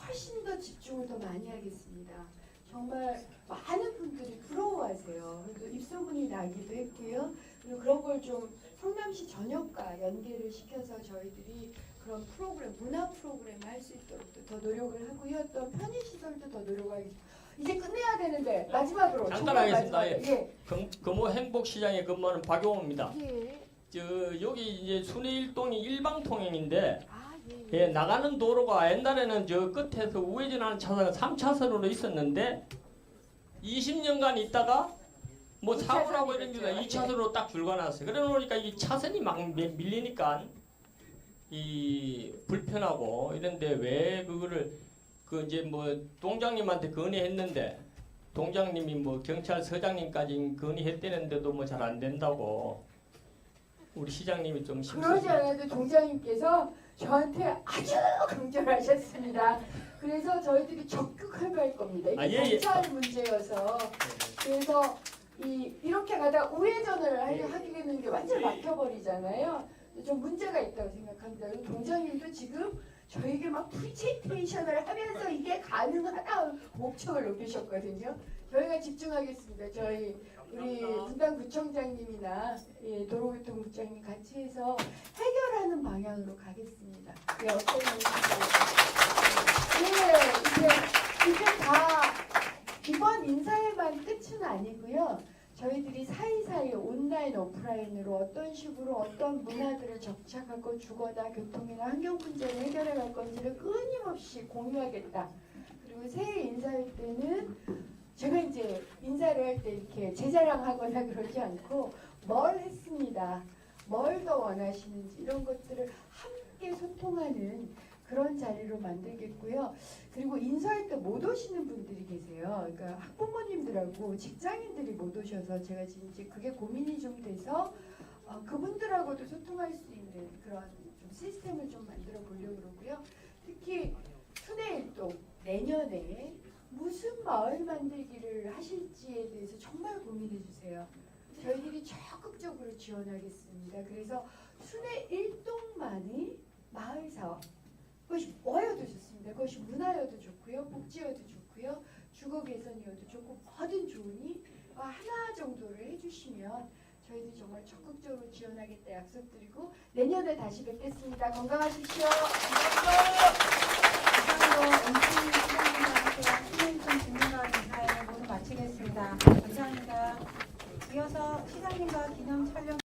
훨씬 더 집중을 더 많이 하겠습니다. 정말 많은 분들이 부러워하세요. 그래서 입소문이 나기도 했고요. 그리고 그런 걸 좀 성남시 전역과 연계를 시켜서 저희들이 그런 프로그램, 문화 프로그램 할 수 있도록 더 노력을 하고요. 또 편의시설도 더 노력하겠습니다. 이제 끝내야 되는데 마지막으로 잠깐 하겠습니다. 예. 금호 행복시장에 근무하는 박용호입니다. 예. 여기 이제 순회일동이 일방통행인데 예. 예, 나가는 도로가 옛날에는 저 끝에서 우회전하는 차선가 3차선으로 있었는데 20년간 있다가 뭐 사고 나고 이런 게 2차선으로 딱 줄여놨어요. 그러다 보니까 이 차선이 막 밀리니까 이 불편하고 이런데 왜 그거를 그 이제 뭐 동장님한테 건의했는데 동장님이 뭐 경찰서장님까지 건의했대는데도 뭐 잘 안 된다고 우리 시장님이 좀 그러지 않아도 동장님께서 저한테 아주 강조하셨습니다. 그래서 저희들이 적극 활발할 겁니다. 이게 경찰 문제여서 그래서 이렇게 가다 우회전을 하게 되는 게 완전 막혀버리잖아요. 좀 문제가 있다고 생각합니다. 동장님도 지금 저에게 막 프리젠테이션을 하면서 이게 가능하다 목적을 높이셨거든요. 저희가 집중하겠습니다. 저희 우리 분당구청장님이나 도로교통국장님 같이 해서 해결하는 방향으로 가겠습니다. 예, 어떤 이제 다 이번 인사회만 끝은 아니고요. 저희들이 어떤 문화들을 정착하고 주거나 교통이나 환경 문제를 해결해 갈 건지를 끊임없이 공유하겠다. 그리고 새해 인사할 때는 제가 이제 인사를 할 때 이렇게 제 자랑하거나 그러지 않고 뭘 했습니다. 뭘 더 원하시는지 이런 것들을 함께 소통하는 그런 자리로 만들겠고요. 그리고 인사할 때 못 오시는 분들이 계세요. 그러니까 학부모님들하고 직장인들이 못 오셔서 제가 지금 이제 그게 고민이 좀 돼서 그분들하고도 소통할 수 있는 그런 좀 시스템을 좀 만들어 보려고 그러고요. 특히 순회일동 내년에 무슨 마을 만들기를 하실지에 대해서 정말 고민해 주세요. 저희들이 적극적으로 지원하겠습니다. 그래서 순회일동만의 마을 사업, 그것이 뭐여도 좋습니다. 그것이 문화여도 좋고요, 복지여도 좋고요, 주거 개선이어도 좋고 뭐든 좋으니 하나 정도를 해주시면 저희들이 정말 적극적으로 지원하겠다 약속드리고 내년에 다시 뵙겠습니다. 건강하십시오.